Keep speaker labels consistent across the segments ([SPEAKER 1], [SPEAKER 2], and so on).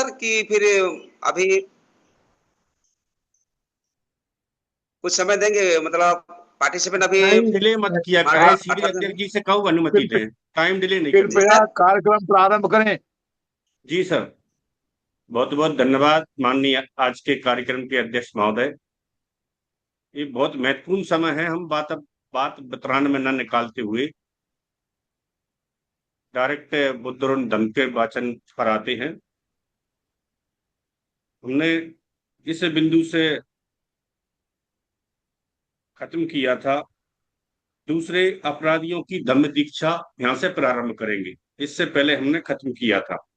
[SPEAKER 1] Sir कि फिर अभी कुछ समय देंगे, मतलब पार्टिसिपेंट अभी
[SPEAKER 2] टाइम डिले मत किया करें, सीधे
[SPEAKER 1] कर दें।
[SPEAKER 2] अध्यक्ष जी से कहो अनुमति
[SPEAKER 3] कृप-
[SPEAKER 2] दें। टाइम डिले नहीं करनी।
[SPEAKER 1] जी
[SPEAKER 3] कृपया
[SPEAKER 1] सर।
[SPEAKER 3] कार्यक्रम प्रारंभ करें।
[SPEAKER 2] जी सर। बहुत बहुत धन्यवाद माननीय आज के कार्यक्रम के अध्यक्ष महोदय। ये बहुत महत्वपूर्ण समय है, हम बात बतरान में न निकालते हुए डायरेक्ट बुद्ध और धम्म के वाचन पर आते हैं। हमने इस बिंदु से खत्म किया था, दूसरे अपराधियों की धम्म दीक्षा यहां से प्रारंभ करेंगे। इससे पहले हमने खत्म किया था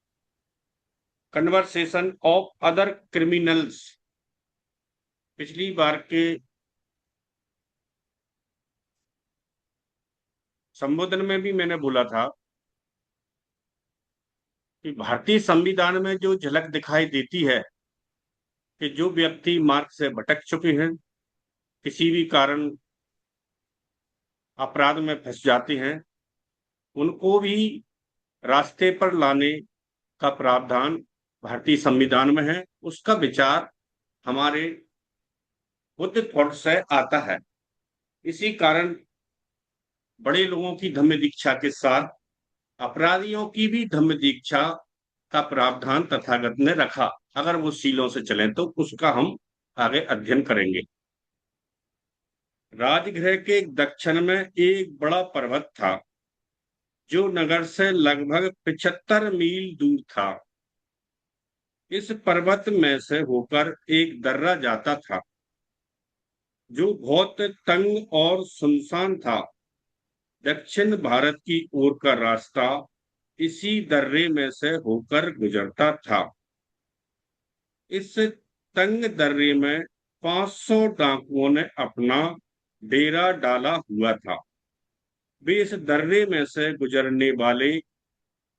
[SPEAKER 2] कन्वर्सेशन ऑफ अदर क्रिमिनल्स। पिछली बार के संबोधन में भी मैंने बोला था कि भारतीय संविधान में जो झलक दिखाई देती है कि जो व्यक्ति मार्ग से भटक चुके हैं, किसी भी कारण अपराध में फंस जाते हैं, उनको भी रास्ते पर लाने का प्रावधान भारतीय संविधान में है। उसका विचार हमारे बुद्ध थॉट से आता है। इसी कारण बड़े लोगों की धम्म दीक्षा के साथ अपराधियों की भी धम्म दीक्षा का प्रावधान तथागत ने रखा। अगर वो सीलों से चलें तो उसका हम आगे अध्ययन करेंगे। राजगृह के दक्षिण में एक बड़ा पर्वत था जो नगर से लगभग 75 मील दूर था। इस पर्वत में से होकर एक दर्रा जाता था जो बहुत तंग और सुनसान था। दक्षिण भारत की ओर का रास्ता इसी दर्रे में से होकर गुजरता था। इस तंग दर्रे में 500 डाकुओं ने अपना डेरा डाला हुआ था। वे इस दर्रे में से गुजरने वाले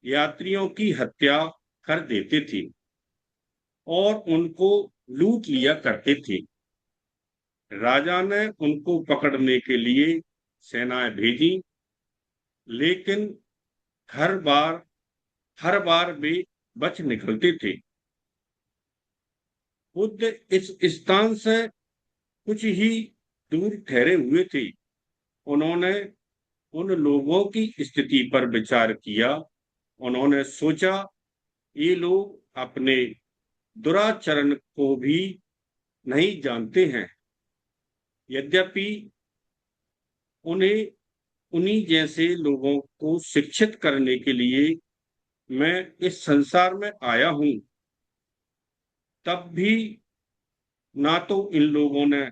[SPEAKER 2] यात्रियों की हत्या कर देते थे और उनको लूट लिया करते थे। राजा ने उनको पकड़ने के लिए सेनाएं भेजी, लेकिन हर बार हर बार वे बच निकलते थे। बुद्ध इस स्थान से कुछ ही दूर ठहरे हुए थे। उन्होंने उन लोगों की स्थिति पर विचार किया। उन्होंने सोचा, ये लोग अपने दुराचरण को भी नहीं जानते हैं। यद्यपि उन्हें उन्हीं जैसे लोगों को शिक्षित करने के लिए मैं इस संसार में आया हूं, तब भी ना तो इन लोगों ने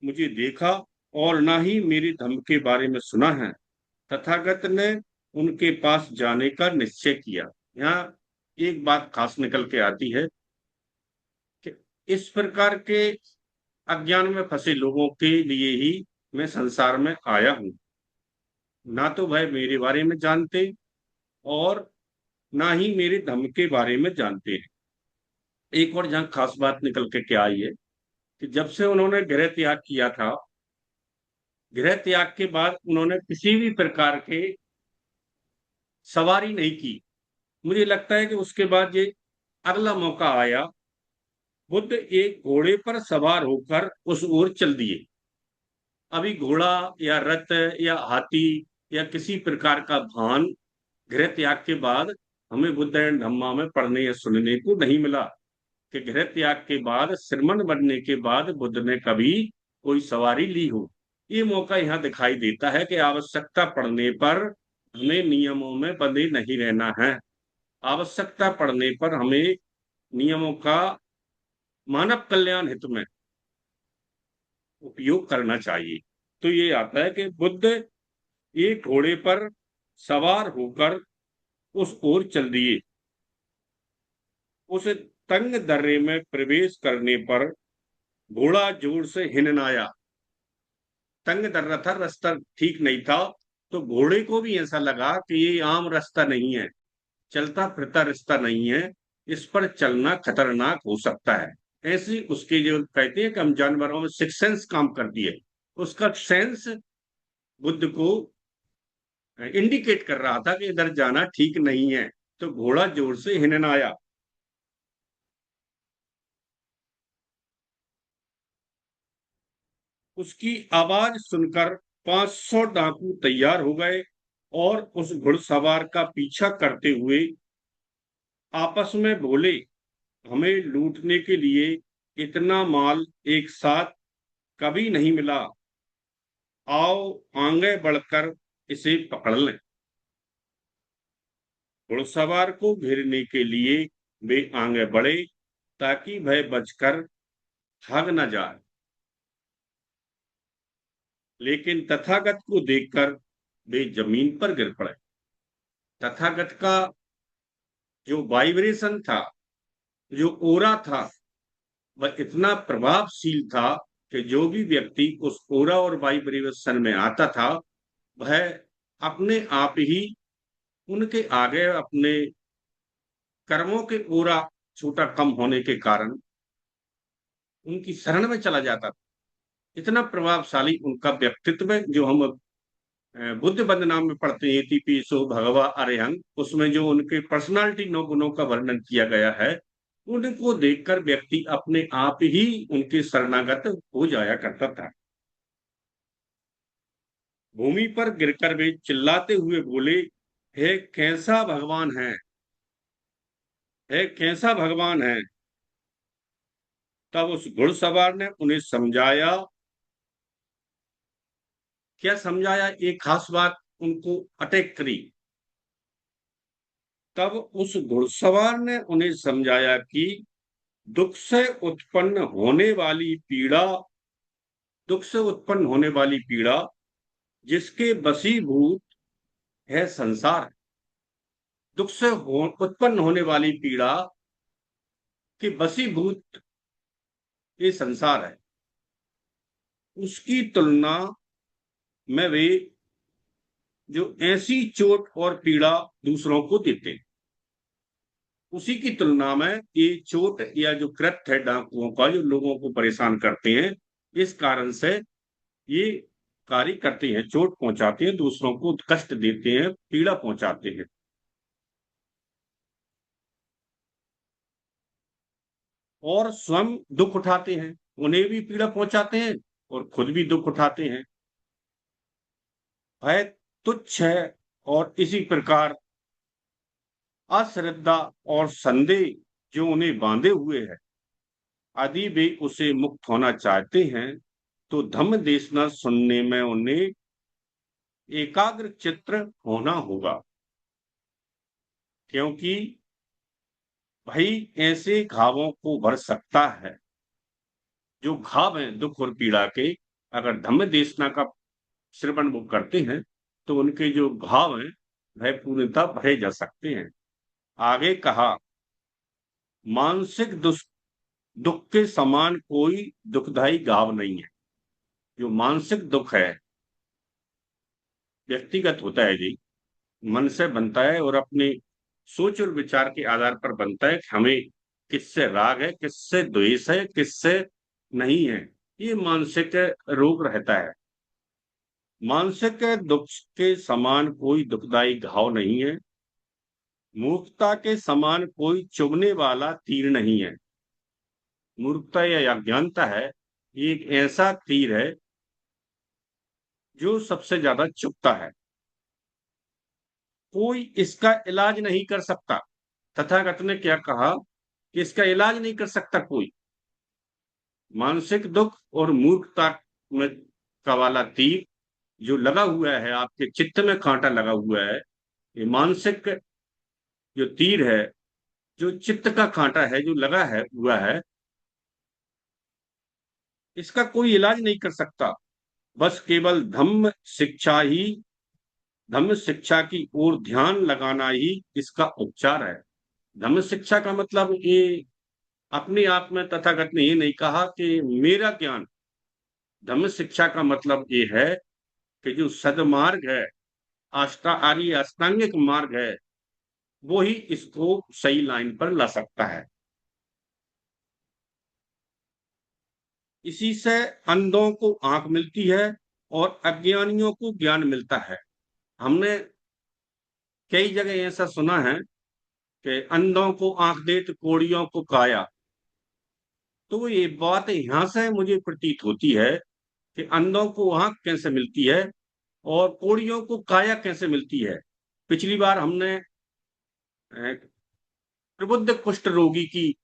[SPEAKER 2] मुझे देखा और ना ही मेरे धर्म के बारे में सुना है। तथागत ने उनके पास जाने का निश्चय किया। यहाँ एक बात खास निकल के आती है कि इस प्रकार के अज्ञान में फंसे लोगों के लिए ही मैं संसार में आया हूं। ना तो वह मेरे बारे में जानते और ना ही मेरे धर्म के बारे में जानते हैं। एक और जहां खास बात निकल के क्या आई है कि जब से उन्होंने गृह त्याग किया था, गृह त्याग के बाद उन्होंने किसी भी प्रकार के सवारी नहीं की। मुझे लगता है कि उसके बाद ये अगला मौका आया, बुद्ध एक घोड़े पर सवार होकर उस ओर चल दिए। अभी घोड़ा या रथ या हाथी या किसी प्रकार का वाहन गृह त्याग के बाद हमें बुद्ध एंड धम्मा में पढ़ने या सुनने को नहीं मिला कि गृह त्याग के बाद श्रीमन बनने के बाद बुद्ध ने कभी कोई सवारी ली हो। ये मौका यहाँ दिखाई देता है कि आवश्यकता पड़ने पर हमें नियमों में बंधे नहीं रहना है। आवश्यकता पड़ने पर हमें नियमों का मानव कल्याण हित में उपयोग करना चाहिए। तो ये आता है कि बुद्ध एक घोड़े पर सवार होकर उस ओर चल दिए। उस तंग दर्रे में प्रवेश करने पर घोड़ा जोर से हिननाया। तंग दर्रा था, रास्ता ठीक नहीं था, तो घोड़े को भी ऐसा लगा कि ये आम रास्ता नहीं है, चलता फिरता रास्ता नहीं है, इस पर चलना खतरनाक हो सकता है। ऐसी उसके जो कहते हैं कि हम जानवरों में सिक्स सेंस काम कर दिए, उसका सेंस बुद्ध को इंडिकेट कर रहा था कि इधर जाना ठीक नहीं है। तो घोड़ा जोर से हिननाया। उसकी आवाज सुनकर 500 डाकू तैयार हो गए और उस घुड़सवार का पीछा करते हुए आपस में बोले, हमें लूटने के लिए इतना माल एक साथ कभी नहीं मिला। आओ आगे बढ़कर इसे पकड़ लें। घुड़सवार को घेरने के लिए वे आगे बढ़े ताकि वह बचकर भाग न जाए, लेकिन तथागत को देखकर वे जमीन पर गिर पड़े। तथागत का जो वाइब्रेशन था, जो ओरा था, वह इतना प्रभावशील था कि जो भी व्यक्ति उस ओरा और वाइब्रेशन में आता था, वह अपने आप ही उनके आगे अपने कर्मों के ओरा छोटा कम होने के कारण उनकी शरण में चला जाता था। इतना प्रभावशाली उनका व्यक्तित्व है, जो हम बुद्ध बंदनाम में पढ़ते हैं, इतिपिसो भगवा अरिहंत, उसमें जो उनके पर्सनालिटी 9 गुणों का वर्णन किया गया है, उनको देखकर व्यक्ति अपने आप ही उनके शरणागत हो जाया करता था। भूमि पर गिरकर वे चिल्लाते हुए बोले, हे कैसा भगवान है, हे कैसा भगवान है। तब उस घुड़सवार ने उन्हें समझाया। क्या समझाया? एक खास बात उनको अटैक करी। तब उस घुड़सवार ने उन्हें समझाया कि दुख से उत्पन्न होने वाली पीड़ा, दुख से उत्पन्न होने वाली पीड़ा जिसके वशीभूत है संसार, दुख से उत्पन्न होने वाली पीड़ा के वशीभूत ये संसार है, उसकी तुलना में वे जो ऐसी चोट और पीड़ा दूसरों को देते हैं, उसी की तुलना में ये चोट या जो कृत्य है डाकुओं का, जो लोगों को परेशान करते हैं, इस कारण से ये कार्य करते हैं, चोट पहुंचाते हैं, दूसरों को कष्ट देते हैं, पीड़ा पहुंचाते हैं। और स्वयं दुख उठाते हैं, उन्हें भी पीड़ा पहुंचाते हैं और खुद भी दुख उठाते हैं। भय तुच्छ है और इसी प्रकार अश्रद्धा और संदेह जो उन्हें बांधे हुए है, यदि वे उसे मुक्त होना चाहते हैं तो धम्म देशना सुनने में उन्हें एकाग्र चित्र होना होगा। क्योंकि भाई ऐसे घावों को भर सकता है, जो घाव हैं दुख और पीड़ा के, अगर धम्म देशना का श्रवण वो करते हैं तो उनके जो घाव हैं वह पूर्णतः भरे जा सकते हैं। आगे कहा, मानसिक दुख के समान कोई दुखदाई घाव नहीं है। जो मानसिक दुख है व्यक्तिगत होता है जी, मन से बनता है और अपने सोच और विचार के आधार पर बनता है कि हमें किससे राग है, किससे द्वेष है, किससे नहीं है। ये मानसिक रोग रहता है। मानसिक दुख के समान कोई दुखदाई घाव नहीं है। मूर्खता के समान कोई चुभने वाला तीर नहीं है। मूर्खता या अज्ञानता है, ये एक ऐसा तीर है जो सबसे ज्यादा चुभता है। कोई इसका इलाज नहीं कर सकता। तथागत ने क्या कहा कि इसका इलाज नहीं कर सकता कोई। मानसिक दुख और मूर्खता में का वाला तीर जो लगा हुआ है, आपके चित्त में कांटा लगा हुआ है, ये मानसिक जो तीर है, जो चित्त का कांटा है जो लगा है हुआ है, इसका कोई इलाज नहीं कर सकता। बस केवल धम्म शिक्षा की ओर ध्यान लगाना ही इसका उपचार है। धम्म शिक्षा का मतलब ये अपने आप में तथागत ने ये नहीं कहा कि मेरा ज्ञान। धम्म शिक्षा का मतलब ये है कि जो सदमार्ग है, आर्य अष्टांगिक मार्ग है, वो ही इसको सही लाइन पर ला सकता है। इसी से अंधों को आंख मिलती है और अज्ञानियों को ज्ञान मिलता है। हमने कई जगह ऐसा सुना है कि अंधों को आंख दे तो कोड़ियों को काया। तो ये बात यहां से मुझे प्रतीत होती है कि अंधों को आंख कैसे मिलती है और कोड़ियों को काया कैसे मिलती है। पिछली बार हमने प्रबुद्ध कुष्ठ रोगी की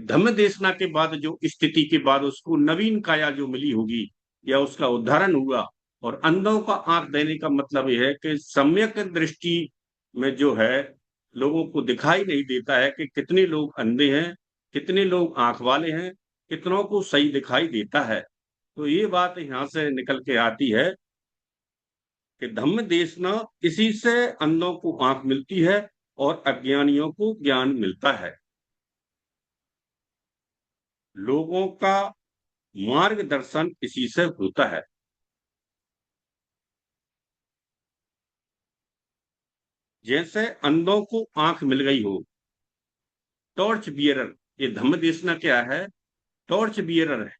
[SPEAKER 2] धम्म देशना के बाद जो स्थिति के बाद उसको नवीन काया जो मिली होगी या उसका उद्धारण हुआ। और अंधों का आंख देने का मतलब यह है कि सम्यक दृष्टि में जो है लोगों को दिखाई नहीं देता है कि कितने लोग अंधे हैं, कितने लोग आंख वाले हैं, कितनों को सही दिखाई देता है। तो ये बात यहां से निकल के आती है कि धम्म देशना, इसी से अंधों को आंख मिलती है और अज्ञानियों को ज्ञान मिलता है। लोगों का मार्गदर्शन इसी से होता है। जैसे अंधों को आंख मिल गई हो, टॉर्च बियरर, ये धम्म देशना क्या है? टॉर्च बियरर है,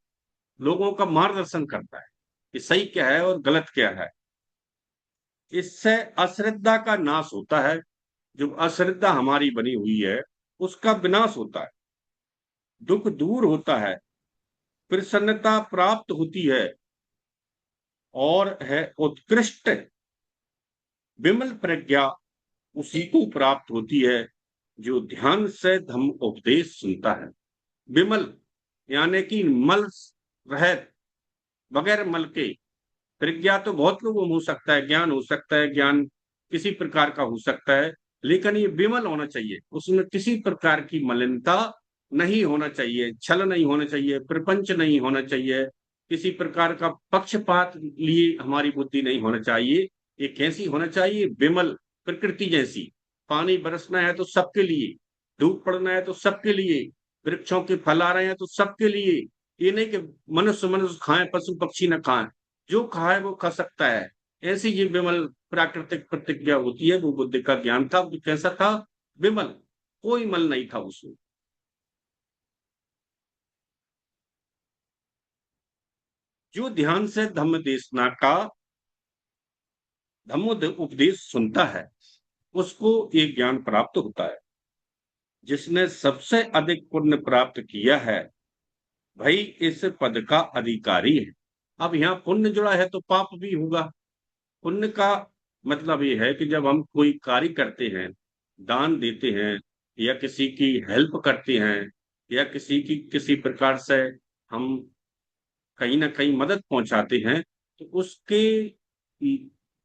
[SPEAKER 2] लोगों का मार्गदर्शन करता है कि सही क्या है और गलत क्या है। इससे अश्रद्धा का नाश होता है। जो अश्रद्धा हमारी बनी हुई है उसका विनाश होता है, दुख दूर होता है, प्रसन्नता प्राप्त होती है और है उत्कृष्ट विमल प्रज्ञा उसी को प्राप्त होती है जो ध्यान से धम्म उपदेश सुनता है। विमल यानी कि मल रहित, बगैर मल के। प्रज्ञा तो बहुत लोगों में हो सकता है, ज्ञान हो सकता है, ज्ञान किसी प्रकार का हो सकता है, लेकिन ये विमल होना चाहिए, उसमें किसी प्रकार की मलिनता नहीं होना चाहिए, छल नहीं होना चाहिए, प्रपंच नहीं होना चाहिए, किसी प्रकार का पक्षपात लिए हमारी बुद्धि नहीं होना चाहिए। ये कैसी होना चाहिए? विमल, प्रकृति जैसी। पानी बरसना है तो सबके लिए, धूप पड़ना है तो सबके लिए, वृक्षों के फल आ रहे हैं तो सबके लिए। ये नहीं कि मनुष्य मनुष्य खाएं, पशु पक्षी न खाएं, जो खाए वो खा सकता है। ऐसी ये विमल प्राकृतिक प्रतिज्ञा होती है। वो बुद्ध का ज्ञान था, वो कैसा था? विमल, कोई मल नहीं था उसमें। जो ध्यान से धम्म देशना का धम्म उपदेश सुनता है उसको एक ज्ञान प्राप्त होता है। जिसने सबसे अधिक पुण्य प्राप्त किया है भाई इस पद का अधिकारी है। अब यहाँ पुण्य जुड़ा है तो पाप भी होगा। पुण्य का मतलब ये है कि जब हम कोई कार्य करते हैं, दान देते हैं या किसी की हेल्प करते हैं या किसी की किसी प्रकार से हम कहीं ना कहीं मदद पहुंचाते हैं, तो उसके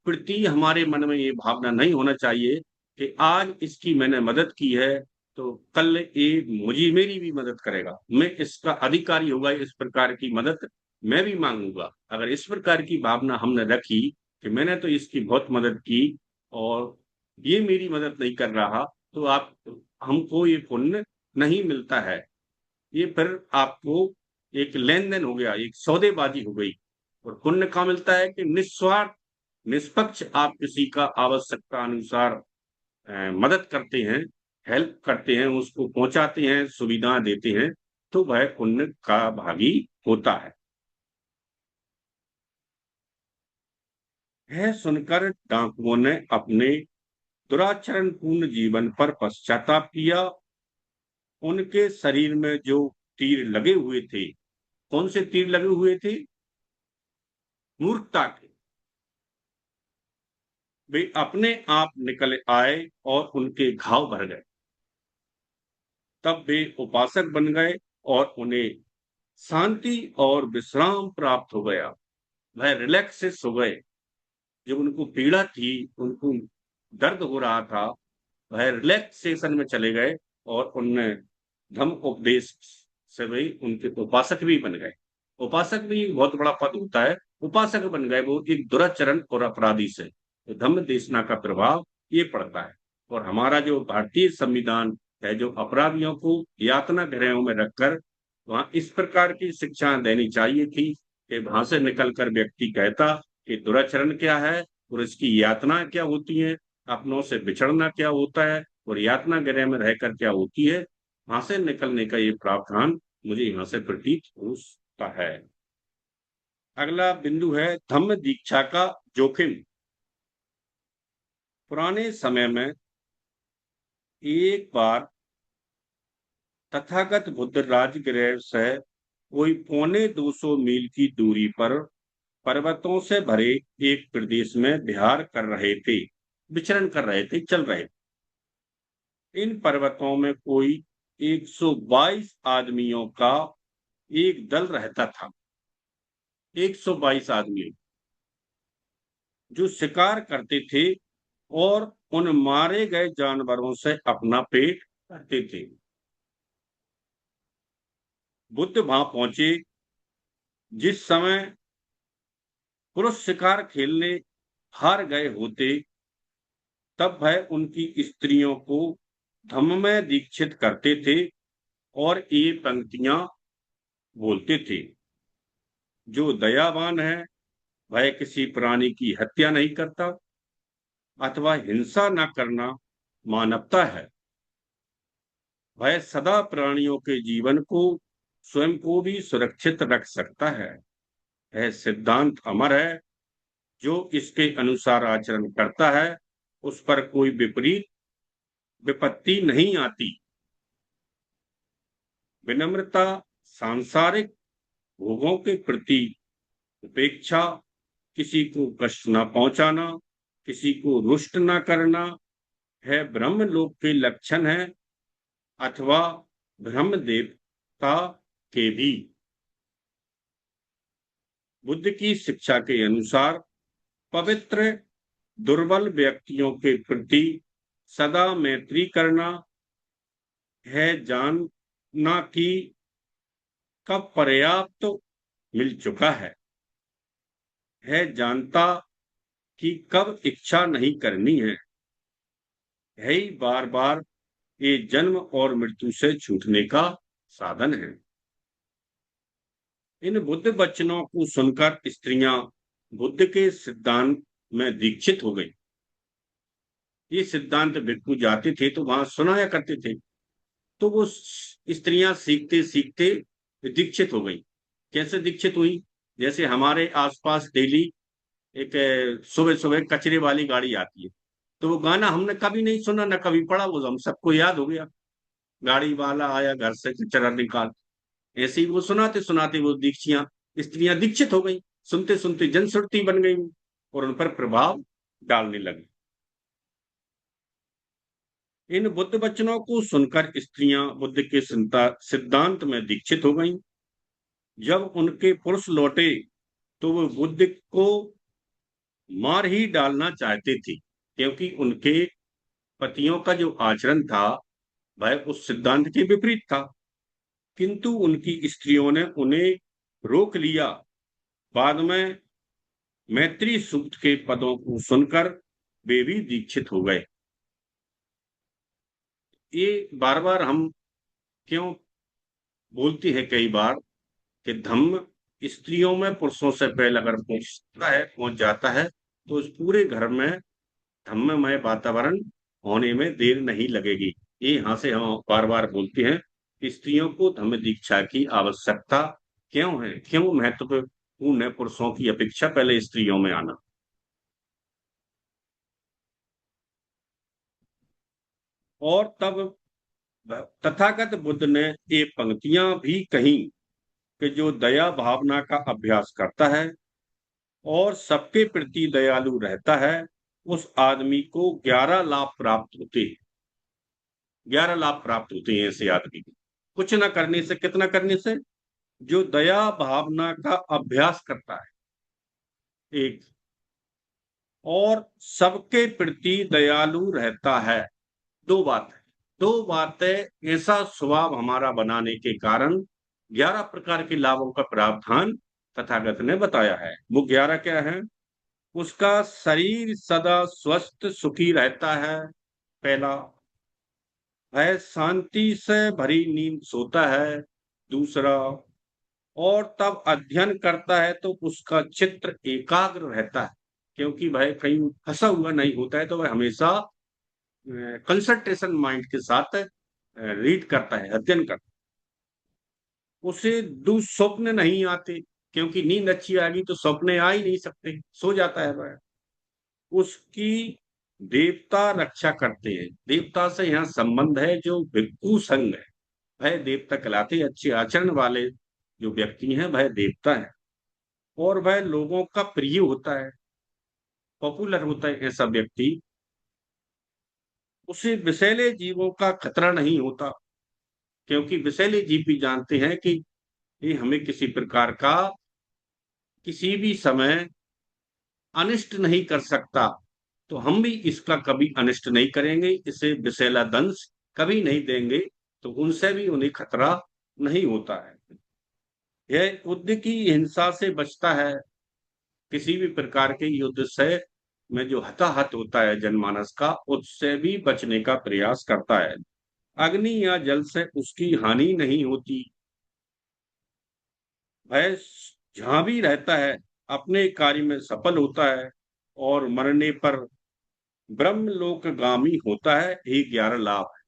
[SPEAKER 2] प्रति हमारे मन में ये भावना नहीं होना चाहिए कि आज इसकी मैंने मदद की है तो कल ये मुझे मेरी भी मदद करेगा, मैं इसका अधिकारी होगा, इस प्रकार की मदद मैं भी मांगूंगा। अगर इस प्रकार की भावना हमने रखी कि मैंने तो इसकी बहुत मदद की और ये मेरी मदद नहीं कर रहा, तो आप हमको ये पुण्य नहीं मिलता है। ये फिर आपको एक लेन देन हो गया, एक सौदेबाजी हो गई। और पुण्य कहाँ मिलता है? कि निस्वार्थ निष्पक्ष आप किसी का आवश्यकता अनुसार मदद करते हैं, हेल्प करते हैं, उसको पहुंचाते हैं, सुविधा देते हैं, तो वह पुण्य का भागी होता है। यह सुनकर डाकुओं ने अपने दुराचरण पूर्ण जीवन पर पश्चाताप किया। उनके शरीर में जो तीर लगे हुए थे, कौन से तीर लगे हुए थे? मूर्खता के। वे अपने आप निकल आए और उनके घाव भर गए। तब वे उपासक बन गए और उन्हें शांति और विश्राम प्राप्त हो गया। वह रिलैक्सेस हो गए। जब उनको पीड़ा थी, उनको दर्द हो रहा था, वह रिलैक्सेशन में चले गए और उनने धम्म उपदेश से वे उनके उपासक भी बन गए। उपासक भी बहुत बड़ा पद होता है, उपासक बन गए वो एक दुराचरण और अपराधी से। तो धम्म देशना का प्रभाव ये पड़ता है। और हमारा जो भारतीय संविधान है, जो अपराधियों को यातना गृहों में रखकर वहां इस प्रकार की शिक्षा देनी चाहिए थी कि वहां से निकलकर व्यक्ति कहता कि दुराचरण क्या है और इसकी यातना क्या होती है, अपनों से बिछड़ना क्या होता है और यातना गृह में रहकर क्या होती है। वहां से निकलने का ये प्रावधान मुझे यहाँ से प्रतीत होता है। अगला बिंदु है धम्म दीक्षा का जोखिम। पुराने समय में एक बार तथागत बुद्ध राजगृह से कोई 250 मील की दूरी पर पर्वतों से भरे एक प्रदेश में विहार कर रहे थे, विचरण कर रहे थे, चल रहे थे। इन पर्वतों में कोई 122 आदमियों का एक दल रहता था। 122 आदमी जो शिकार करते थे और उन मारे गए जानवरों से अपना पेट भरते थे। बुद्ध वहां पहुंचे जिस समय पुरुष शिकार खेलने हार गए होते, तब वह उनकी स्त्रियों को धम्म में दीक्षित करते थे और ये पंक्तियां बोलते थे। जो दयावान है वह किसी प्राणी की हत्या नहीं करता अथवा हिंसा न करना मानवता है। वह सदा प्राणियों के जीवन को, स्वयं को भी सुरक्षित रख सकता है। यह सिद्धांत अमर है। जो इसके अनुसार आचरण करता है उस पर कोई विपरीत विपत्ति नहीं आती। विनम्रता, सांसारिक भोगों के प्रति उपेक्षा, किसी को कष्ट न पहुंचाना, किसी को रुष्ट न करना, है ब्रह्मलोक के लक्षण है अथवा ब्रह्म देवता के भी। बुद्ध की शिक्षा के अनुसार पवित्र दुर्बल व्यक्तियों के प्रति सदा मैत्री करना है जानना कि कब पर्याप्त मिल चुका है जानता कि कब इच्छा नहीं करनी है ही बार बार ये जन्म और मृत्यु से छूटने का साधन है। इन बुद्ध वचनों को सुनकर स्त्रियां बुद्ध के सिद्धांत में दीक्षित हो गई। ये सिद्धांत भिक्षु जाते थे तो वहां सुनाया करते थे, तो वो स्त्रियां सीखते सीखते दीक्षित हो गई। कैसे दीक्षित हुई? जैसे हमारे आसपास डेली एक सुबह सुबह कचरे वाली गाड़ी आती है, तो वो गाना हमने कभी नहीं सुना ना कभी पढ़ा, वो हम सबको याद हो गया। गाड़ी वाला आया घर से कचरा निकाल, ऐसे ही वो सुनाते सुनाते वो दीक्षियां स्त्रियां दीक्षित हो गई। सुनते सुनते जनश्रुति बन गई और उन पर प्रभाव डालने लगी। इन बुद्ध वचनों को सुनकर स्त्रियां बुद्ध के सिद्धांत में दीक्षित हो गईं। जब उनके पुरुष लौटे तो वो बुद्ध को मार ही डालना चाहते थे, क्योंकि उनके पतियों का जो आचरण था वह उस सिद्धांत के विपरीत था। किंतु उनकी स्त्रियों ने उन्हें रोक लिया। बाद में मैत्री सूक्त के पदों को सुनकर वे भी दीक्षित हो गए। ये बार बार हम क्यों बोलती है कई बार कि धम्म स्त्रियों में पुरुषों से पहले अगर पहुंच जाता है तो उस पूरे घर में धम्ममय वातावरण होने में देर नहीं लगेगी। ये यहाँ से हम बार बार बोलते हैं कि स्त्रियों को धम्म दीक्षा की आवश्यकता क्यों है, क्यों महत्वपूर्ण है पुरुषों की अपेक्षा पहले स्त्रियों में आना। और तब तथागत बुद्ध ने ये पंक्तियां भी कही कि जो दया भावना का अभ्यास करता है और सबके प्रति दयालु रहता है उस आदमी को 11 लाभ प्राप्त होते हैं। 11 लाभ प्राप्त होते हैं ऐसे आदमी को। कुछ ना करने से, कितना करने से? जो दया भावना का अभ्यास करता है एक, और सबके प्रति दयालु रहता है। दो बातें, दो बातें ऐसा स्वभाव हमारा बनाने के कारण 11 प्रकार के लाभों का प्रावधान तथागत ने बताया है। वो 11 क्या है? उसका शरीर सदा स्वस्थ सुखी रहता है, पहला। वह शांति से भरी नींद सोता है, दूसरा। और तब अध्ययन करता है तो उसका चित्त एकाग्र रहता है, क्योंकि वह कहीं फंसा हुआ नहीं होता है, तो वह हमेशा कंसंट्रेशन माइंड के साथ रीड करता है, अध्ययन करता है। उसे दुस्वप्न नहीं आते, क्योंकि नींद अच्छी आएगी तो सपने आ ही नहीं सकते, सो जाता है वह। उसकी देवता रक्षा करते हैं। देवता से यहाँ संबंध है जो भिक्खु संघ है, वह देवता कहलाते हैं। अच्छे आचरण वाले जो व्यक्ति हैं वह देवता है, और वह लोगों का प्रिय होता है, पॉपुलर होता है ऐसा व्यक्ति। उसे विषैले जीवों का खतरा नहीं होता, क्योंकि विषैले जीव भी जानते हैं कि ये हमें किसी प्रकार का किसी भी समय अनिष्ट नहीं कर सकता, तो हम भी इसका कभी अनिष्ट नहीं करेंगे, इसे विषैला दंश कभी नहीं देंगे, तो उनसे भी उन्हें खतरा नहीं होता है। यह युद्ध की हिंसा से बचता है, किसी भी प्रकार के युद्ध से में जो हताहत होता है जनमानस का, उससे भी बचने का प्रयास करता है। अग्नि या जल से उसकी हानि नहीं होती। वह जहां भी रहता है अपने कार्य में सफल होता है, और मरने पर ब्रह्मलोकगामी होता है। ये 11 लाभ है।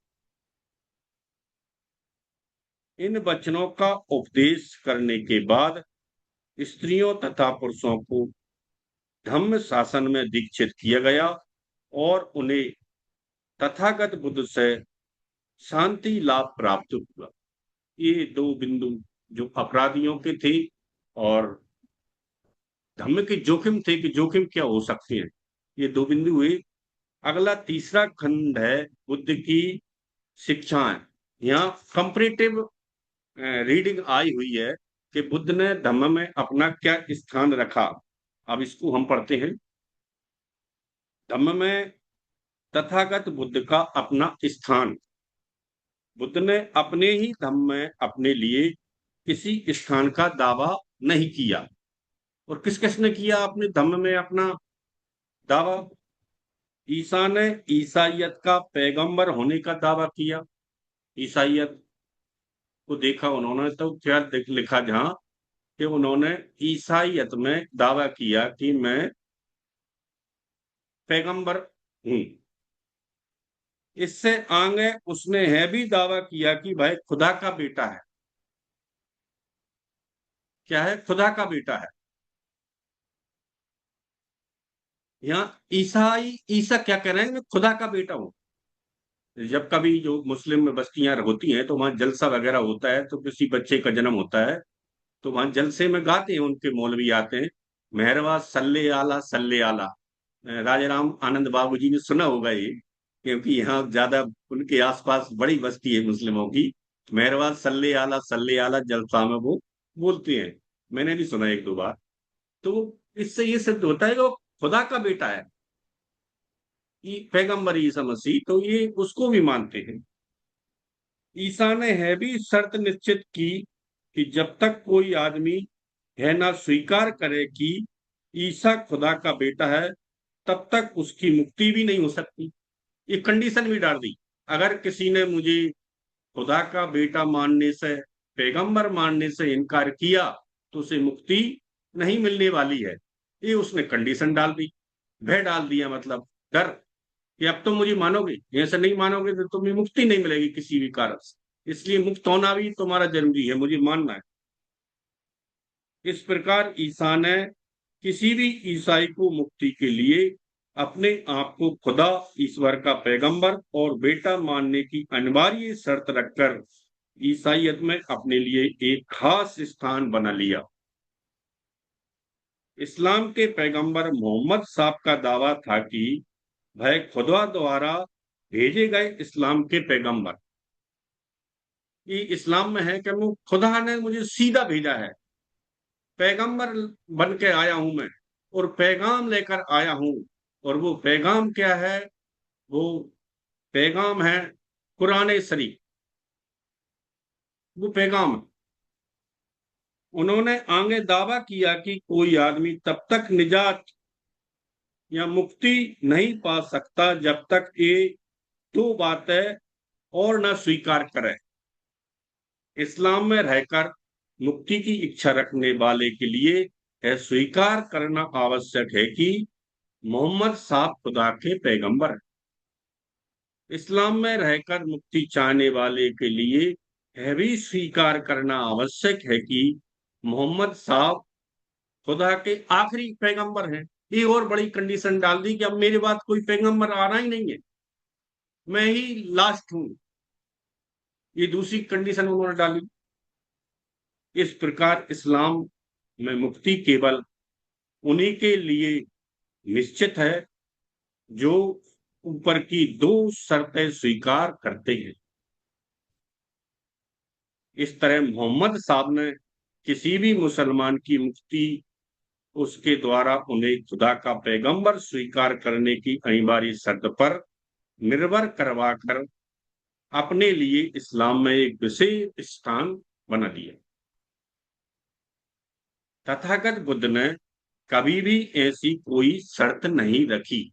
[SPEAKER 2] इन वचनों का उपदेश करने के बाद स्त्रियों तथा पुरुषों को धम्म शासन में दीक्षित किया गया, और उन्हें तथागत बुद्ध से शांति लाभ प्राप्त हुआ। ये दो बिंदु जो अपराधियों के थे, और धम्म के जोखिम थे कि जोखिम क्या हो सकते हैं, ये दो बिंदु हुए। अगला तीसरा खंड है बुद्ध की शिक्षाएं। यहाँ कंपैरेटिव रीडिंग आई हुई है कि बुद्ध ने धम्म में अपना क्या स्थान रखा। अब इसको हम पढ़ते हैं। धम्म में तथागत बुद्ध का अपना स्थान। बुद्ध ने अपने ही धम्म में अपने लिए किसी स्थान का दावा नहीं किया। और किस किसने किया अपने धम्म में अपना दावा? ईसा ने ईसाइयत का पैगंबर होने का दावा किया। ईसाइयत को देखा उन्होंने तो क्या लिखा जहां कि उन्होंने ईसाइयत में दावा किया कि मैं पैगंबर हूं। इससे आगे उसने है भी दावा किया कि भाई खुदा का बेटा है। क्या है? खुदा का बेटा है। यहाँ ईसाई ईसा क्या कह रहे हैं? मैं खुदा का बेटा हूं। जब कभी जो मुस्लिम में बस्तियां होती हैं तो वहां जलसा वगैरह होता है, तो किसी बच्चे का जन्म होता है, तो वहां जलसे में गाते हैं, उनके मौलवी आते हैं, मेहरबा सल्ले आला। राजा राम आनंद बाबू जी ने सुना होगा ये, क्योंकि यहाँ ज्यादा उनके आसपास बड़ी बस्ती है मुस्लिमों की। मेहरबा सल्ले आला जलसा में वो बोलते हैं। मैंने भी सुना एक दो बार। तो इससे ये सिद्ध होता है कि वो खुदा का बेटा है, पैगंबर ईसा मसीह, तो ये उसको भी मानते हैं। ईसा ने है भी शर्त निश्चित की कि जब तक कोई आदमी है ना स्वीकार करे कि ईसा खुदा का बेटा है, तब तक उसकी मुक्ति भी नहीं हो सकती। ये कंडीशन भी डाल दी, अगर किसी ने मुझे खुदा का बेटा मानने से, पैगंबर मानने से इनकार किया, तो उसे मुक्ति नहीं मिलने वाली है। ये उसने कंडीशन डाल दी, भय डाल दिया, मतलब डर कि अब तुम मुझे मानोगे, ऐसे नहीं मानोगे तो तुम्हें मुक्ति नहीं मिलेगी किसी भी कारण से, इसलिए मुक्त होना भी तुम्हारा जरूरी है, मुझे मानना है। इस प्रकार ईसा ने किसी भी ईसाई को मुक्ति के लिए अपने आप को खुदा, ईश्वर का पैगंबर और बेटा मानने की अनिवार्य शर्त रखकर ईसाइयत में अपने लिए एक खास स्थान बना लिया। इस्लाम के पैगंबर मोहम्मद साहब का दावा था कि वह खुदा द्वारा भेजे गए इस्लाम के पैगंबर। ये इस्लाम में है कि वो खुदा ने मुझे सीधा भेजा है, पैगंबर बन के आया हूं मैं, और पैगाम लेकर आया हूं। और वो पैगाम क्या है? वो पैगाम है कुरान शरीफ। वो पैगाम है। उन्होंने आगे दावा किया कि कोई आदमी तब तक निजात या मुक्ति नहीं पा सकता जब तक ये दो बातें और न स्वीकार करे। इस्लाम में रहकर मुक्ति की इच्छा रखने वाले के लिए यह स्वीकार करना आवश्यक है कि मोहम्मद साहब खुदा के पैगंबर हैं। इस्लाम में रहकर मुक्ति चाहने वाले के लिए यह भी स्वीकार करना आवश्यक है कि मोहम्मद साहब खुदा के आखिरी पैगंबर हैं। ये और बड़ी कंडीशन डाल दी कि अब मेरे बाद कोई पैगंबर आना ही नहीं है, मैं ही लास्ट हूं। ये दूसरी कंडीशन उन्होंने डाली। इस प्रकार इस्लाम में मुक्ति केवल उन्हीं के लिए निश्चित है जो ऊपर की दो शर्तें स्वीकार करते हैं। इस तरह मोहम्मद साहब ने किसी भी मुसलमान की मुक्ति उसके द्वारा उन्हें खुदा का पैगंबर स्वीकार करने की अनिवार्य शर्त पर निर्भर करवाकर अपने लिए इस्लाम में एक विशेष स्थान बना दिया। तथागत बुद्ध ने कभी भी ऐसी कोई शर्त नहीं रखी।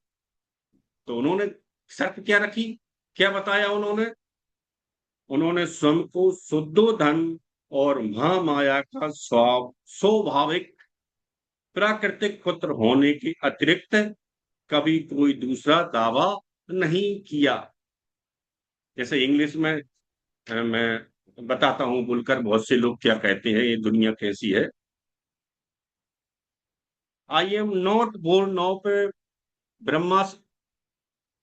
[SPEAKER 2] तो उन्होंने शर्त क्या रखी, क्या बताया उन्होंने? उन्होंने स्वयं को शुद्धोधन और महामाया का स्वाभाविक प्राकृतिक पुत्र होने के अतिरिक्त कभी कोई दूसरा दावा नहीं किया। जैसे इंग्लिश में मैं बताता हूं बोलकर, बहुत से लोग क्या कहते हैं, ये दुनिया कैसी है। I am not born of Brahma's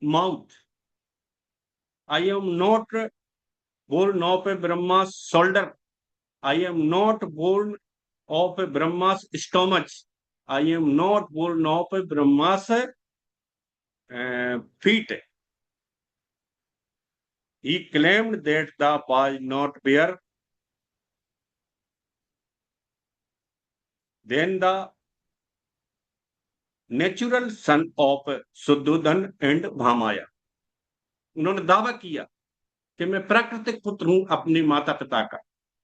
[SPEAKER 2] mouth, I am not born of Brahma's shoulder, I am not born of Brahma's stomach, I am not born of Brahma's feet. He claimed that the was not better than the natural son of Shuddhodana and Mahamaya. उन्होंने दावा किया कि मैं प्राकृतिक पुत्र हूं अपने माता पिता का,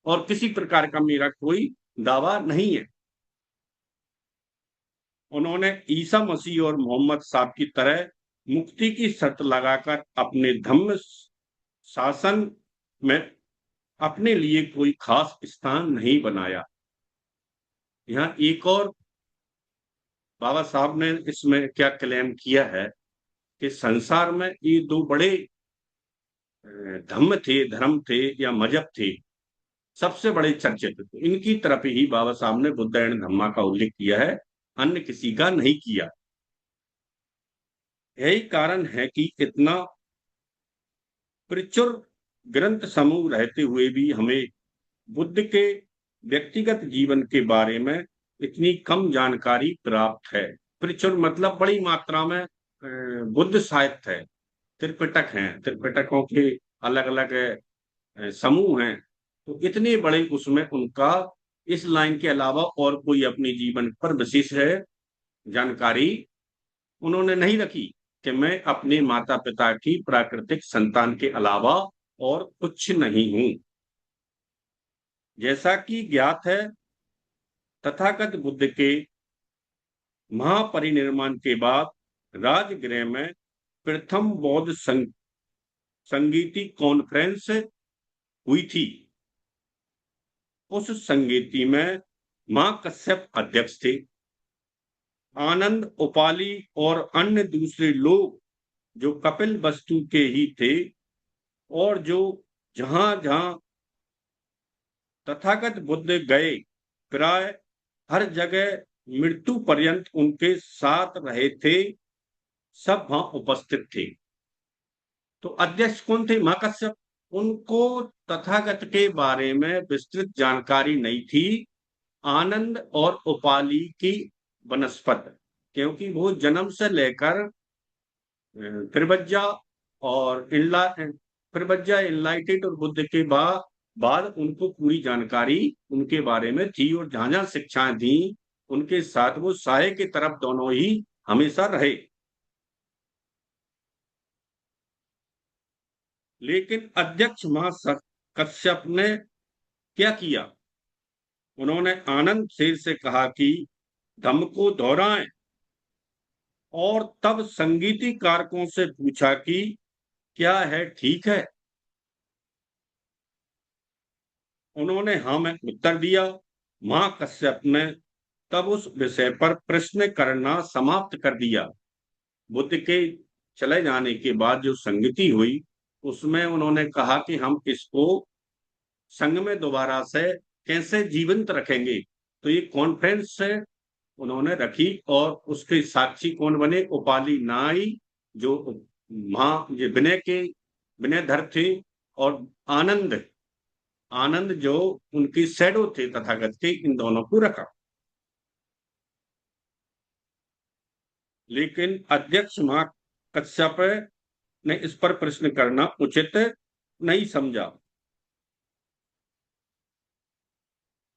[SPEAKER 2] और किसी प्रकार का मेरा कोई दावा नहीं है। उन्होंने ईसा मसीह और मोहम्मद साहब की तरह मुक्ति की शर्त लगाकर अपने धम्म शासन में अपने लिए कोई खास स्थान नहीं बनाया। यहां एक और बाबा साहब ने इसमें क्या क्लेम किया है कि संसार में ये दो बड़े धर्म थे या मजहब थे, सबसे बड़े चर्चित थे, इनकी तरफ ही बाबा साहब ने बुद्ध एंड धम्मा का उल्लेख किया है, अन्य किसी का नहीं किया। यही कारण है कि इतना प्रचुर ग्रंथ समूह रहते हुए भी हमें बुद्ध के व्यक्तिगत जीवन के बारे में इतनी कम जानकारी प्राप्त है। प्रचुर मतलब बड़ी मात्रा में बुद्ध साहित्य है, त्रिपिटक हैं, त्रिपिटकों के अलग अलग समूह हैं, तो इतने बड़े उसमें उनका इस लाइन के अलावा और कोई अपने जीवन पर विशेष है जानकारी उन्होंने नहीं रखी कि मैं अपने माता पिता की प्राकृतिक संतान के अलावा और कुछ नहीं हूं। जैसा कि ज्ञात है, तथागत बुद्ध के महापरिनिर्वाण के बाद राजगृह में प्रथम बौद्ध संगीति कॉन्फ्रेंस हुई थी। उस संगीति में मां कश्यप अध्यक्ष थे। आनंद उपाली और अन्य दूसरे लोग जो कपिल वस्तु के ही थे, और जो जहां जहां तथागत बुद्ध गए प्राय हर जगह मृत्यु पर्यंत उनके साथ रहे थे, सब वहां उपस्थित थे। तो अध्यक्ष कौन थे? मां कश्यप। उनको तथागत के बारे में विस्तृत जानकारी नहीं थी, आनंद और उपाली की वनस्पत, क्योंकि वो जन्म से लेकर त्रिवज्जा और त्रिवज्जा इनलाइटेड और बुद्ध के बाद उनको पूरी जानकारी उनके बारे में थी, और जहां जहां शिक्षाएं दी उनके साथ वो साये की तरफ दोनों ही हमेशा रहे। लेकिन अध्यक्ष मां कश्यप ने क्या किया? उन्होंने आनंद शेर से कहा कि धम्म को दोहराएं, और तब संगीती कारकों से पूछा कि क्या है ठीक है? उन्होंने हाँ में उत्तर दिया। मां कश्यप ने तब उस विषय पर प्रश्न करना समाप्त कर दिया। बुद्ध के चले जाने के बाद जो संगति हुई उसमें उन्होंने कहा कि हम इसको संघ में दोबारा से कैसे जीवंत रखेंगे। तो ये कॉन्फ्रेंस उन्होंने रखी, और उसके साक्षी कौन बने? उपाली नाई, जो ये विनयधर थे, और आनंद आनंद जो उनकी शैडो थे तथागत के, इन दोनों को रखा। लेकिन अध्यक्ष महाकश्यप ने इस पर प्रश्न करना उचित नहीं समझा।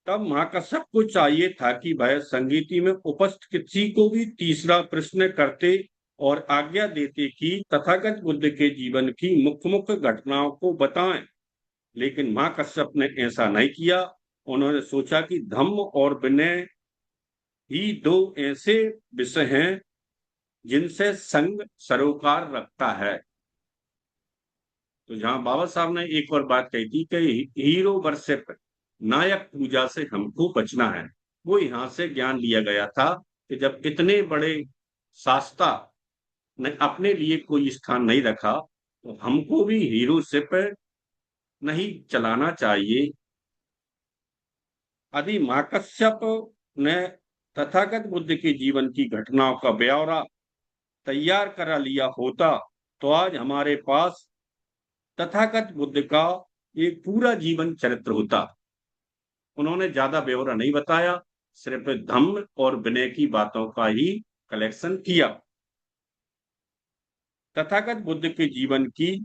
[SPEAKER 2] तब महाकश्यप को चाहिए था कि वह संगीति में उपस्थित किसी को भी तीसरा प्रश्न करते और आज्ञा देते कि तथागत बुद्ध के जीवन की मुख्य मुख्य घटनाओं को बताएं। लेकिन महाकश्यप ने ऐसा नहीं किया। उन्होंने सोचा कि धम्म और विनय ही दो ऐसे विषय हैं जिनसे संग सरोकार रखता है। तो जहां बाबा साहब ने एक और बात कही थी कि हीरो वर्शिप, नायक पूजा से हमको बचना है, वो यहां से ज्ञान लिया गया था कि जब इतने बड़े शास्त्रा ने अपने लिए कोई स्थान नहीं रखा, तो हमको भी हीरोशिप नहीं चलाना चाहिए। यदि माकश्यप ने तथागत बुद्ध के जीवन की घटनाओं का ब्यौरा तैयार करा लिया होता, तो आज हमारे पास तथागत बुद्ध का एक पूरा जीवन चरित्र होता। उन्होंने ज्यादा ब्यौरा नहीं बताया, सिर्फ धम्म और विनय की बातों का ही कलेक्शन किया। तथागत बुद्ध के जीवन की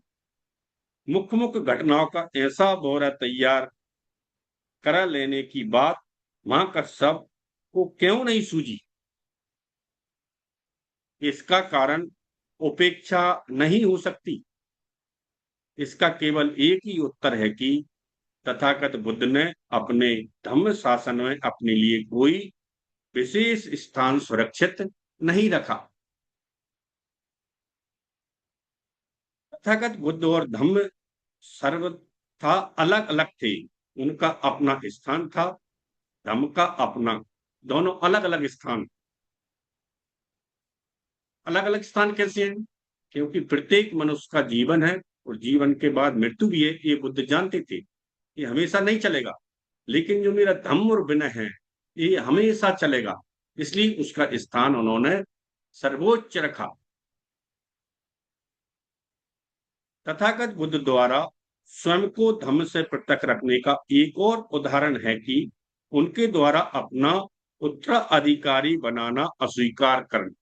[SPEAKER 2] मुख्य मुख्य घटनाओं का ऐसा ब्यौरा तैयार करा लेने की बात महाकश्यप को क्यों नहीं सूझी? इसका कारण उपेक्षा नहीं हो सकती। इसका केवल एक ही उत्तर है कि तथागत बुद्ध ने अपने धम्म शासन में अपने लिए कोई विशेष स्थान सुरक्षित नहीं रखा। तथागत बुद्ध और धम्म सर्वथा अलग अलग थे। उनका अपना स्थान था, धम्म का अपना, दोनों अलग अलग स्थान। अलग अलग स्थान कैसे हैं? क्योंकि प्रत्येक मनुष्य का जीवन है, और जीवन के बाद मृत्यु भी है, ये बुद्ध जानते थे। ये हमेशा नहीं चलेगा। लेकिन जो मेरा धम्म और विनय है, ये हमेशा चलेगा। इसलिए उसका स्थान उन्होंने सर्वोच्च रखा। तथागत बुद्ध द्वारा स्वयं को धम्म से पृथक रखने का एक और उदाहरण है कि उनके द्वारा अपना उत्तराधिकारी बनाना अस्वीकार करना।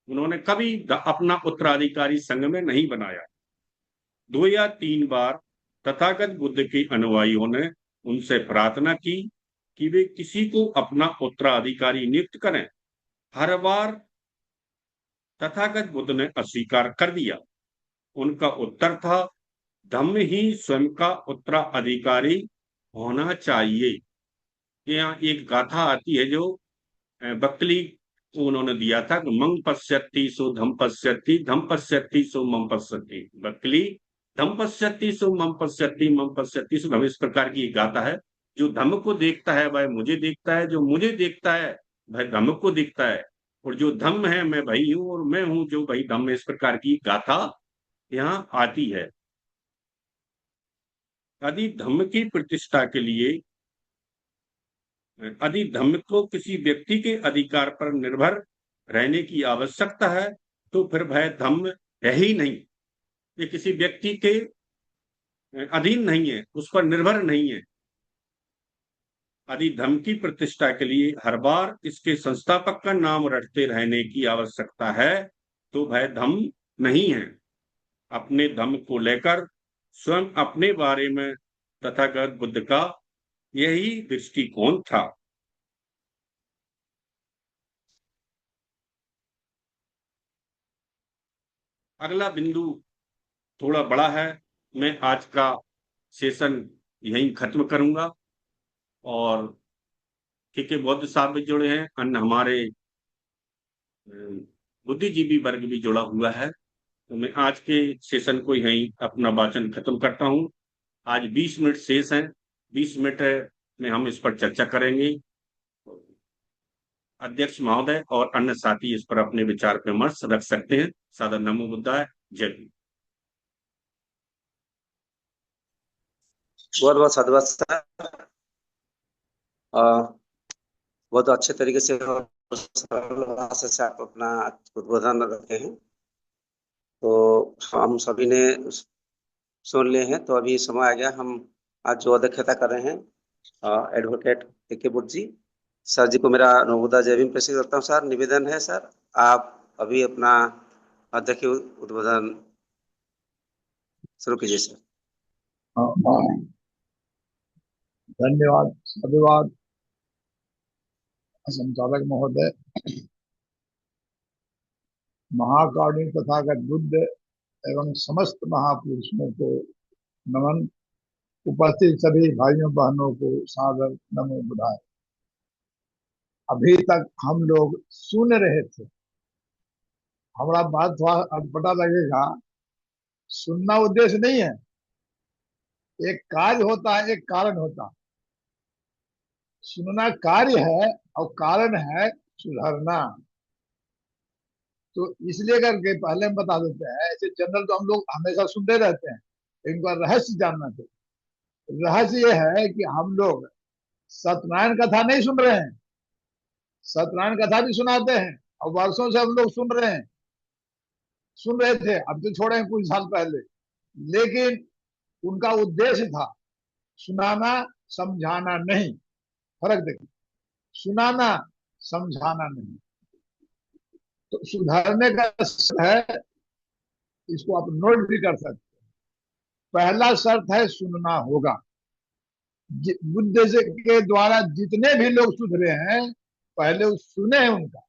[SPEAKER 2] उन्होंने कभी अपना उत्तराधिकारी संघ में नहीं बनाया। 2 या 3 बार तथागत बुद्ध के अनुयायियों ने उनसे प्रार्थना की कि वे किसी को अपना उत्तराधिकारी नियुक्त करें। हर बार तथागत बुद्ध ने अस्वीकार कर दिया। उनका उत्तर था, धम्म ही स्वयं का उत्तराधिकारी होना चाहिए। यहाँ एक गाथा आती है जो बकली को उन्होंने दिया था कि मंग पश्यति सो धम पश्यति, धम पश्यति सो मम पश्यति। बकली धम पश्यति सो मम पश्यति, मम पश्यति सो धम। इस प्रकार की एक गाथा है। जो धम्म को देखता है वह मुझे देखता है, जो मुझे देखता है वह धम्म को देखता है, और जो धम्म है मैं भाई हूं, और मैं हूं जो भाई धम्म। इस प्रकार की गाथा यहाँ आती है। यदि धम्म की प्रतिष्ठा के लिए, यदि धम्म को किसी व्यक्ति के अधिकार पर निर्भर रहने की आवश्यकता है, तो फिर वह धम्म है ही नहीं। ये किसी व्यक्ति के अधीन नहीं है, उस पर निर्भर नहीं है। यदि धम्म की प्रतिष्ठा के लिए हर बार इसके संस्थापक का नाम रटते रहने की आवश्यकता है, तो वह धम्म नहीं है। अपने धम्म को लेकर स्वयं अपने बारे में तथागत बुद्ध का यही दृष्टिकोण था। अगला बिंदु थोड़ा बड़ा है। मैं आज का सेशन यहीं खत्म करूंगा, और क्योंकि बौद्ध साहब भी जुड़े हैं, अन्य हमारे बुद्धिजीवी वर्ग भी जुड़ा हुआ है, तो मैं आज के सेशन को यहीं अपना वाचन खत्म करता हूं। आज 20 मिनट शेष हैं। 20 मिनट में हम इस पर चर्चा करेंगे। अध्यक्ष महोदय और अन्य साथी इस पर अपने विचार विमर्श रख सकते हैं। सादर नमो बुद्धाय। जय हिंद।
[SPEAKER 1] बहुत बहुत साधुवाद सर। बहुत अच्छे तरीके से सरल भाषा से आप अपना उद्बोधन रखे हैं, तो हम सभी ने सुन लिए हैं। तो अभी समय आ गया, हम आज जो अध्यक्षता कर रहे हैं एडवोकेट ए के बुट जी, सर जी को मेरा नवोदय जय भीम प्रेषित करता हूँ। सर, निवेदन है सर, आप अभी अपना अध्यक्ष उद्बोधन शुरू कीजिए सर।
[SPEAKER 3] हाँ, हाँ, धन्यवाद, साधुवाद संचालक महोदय। महाकारुणिक तथागत बुद्ध एवं समस्त महापुरुषों को नमन। उपस्थित सभी भाइयों बहनों को सादर नमो बुधाय। अभी तक हम लोग सुन रहे थे, हमारा बात थोड़ा अब पता लगेगा। सुनना उद्देश्य नहीं है, एक कार्य होता है, एक कारण होता है। सुनना कार्य है और कारण है सुधरना। तो इसलिए करके पहले हम बता देते हैं, ऐसे जनरल तो हम लोग हमेशा सुनते रहते हैं, इनका रहस्य जानना चाहिए। रहस्य ये है कि हम लोग सत्यनारायण कथा नहीं सुन रहे हैं, सत्यनारायण कथा भी सुनाते हैं और वर्षों से हम लोग सुन रहे थे, अब तो छोड़े हैं कुछ साल पहले। लेकिन उनका उद्देश्य था सुनाना, समझाना नहीं। फर्क देखिए, सुनाना, समझाना नहीं। तो सुधारने का है, इसको आप नोट भी कर सकते। पहला शर्त है सुनना होगा। बुद्ध के द्वारा जितने भी लोग सुधरे हैं, पहले सुने हैं उनका।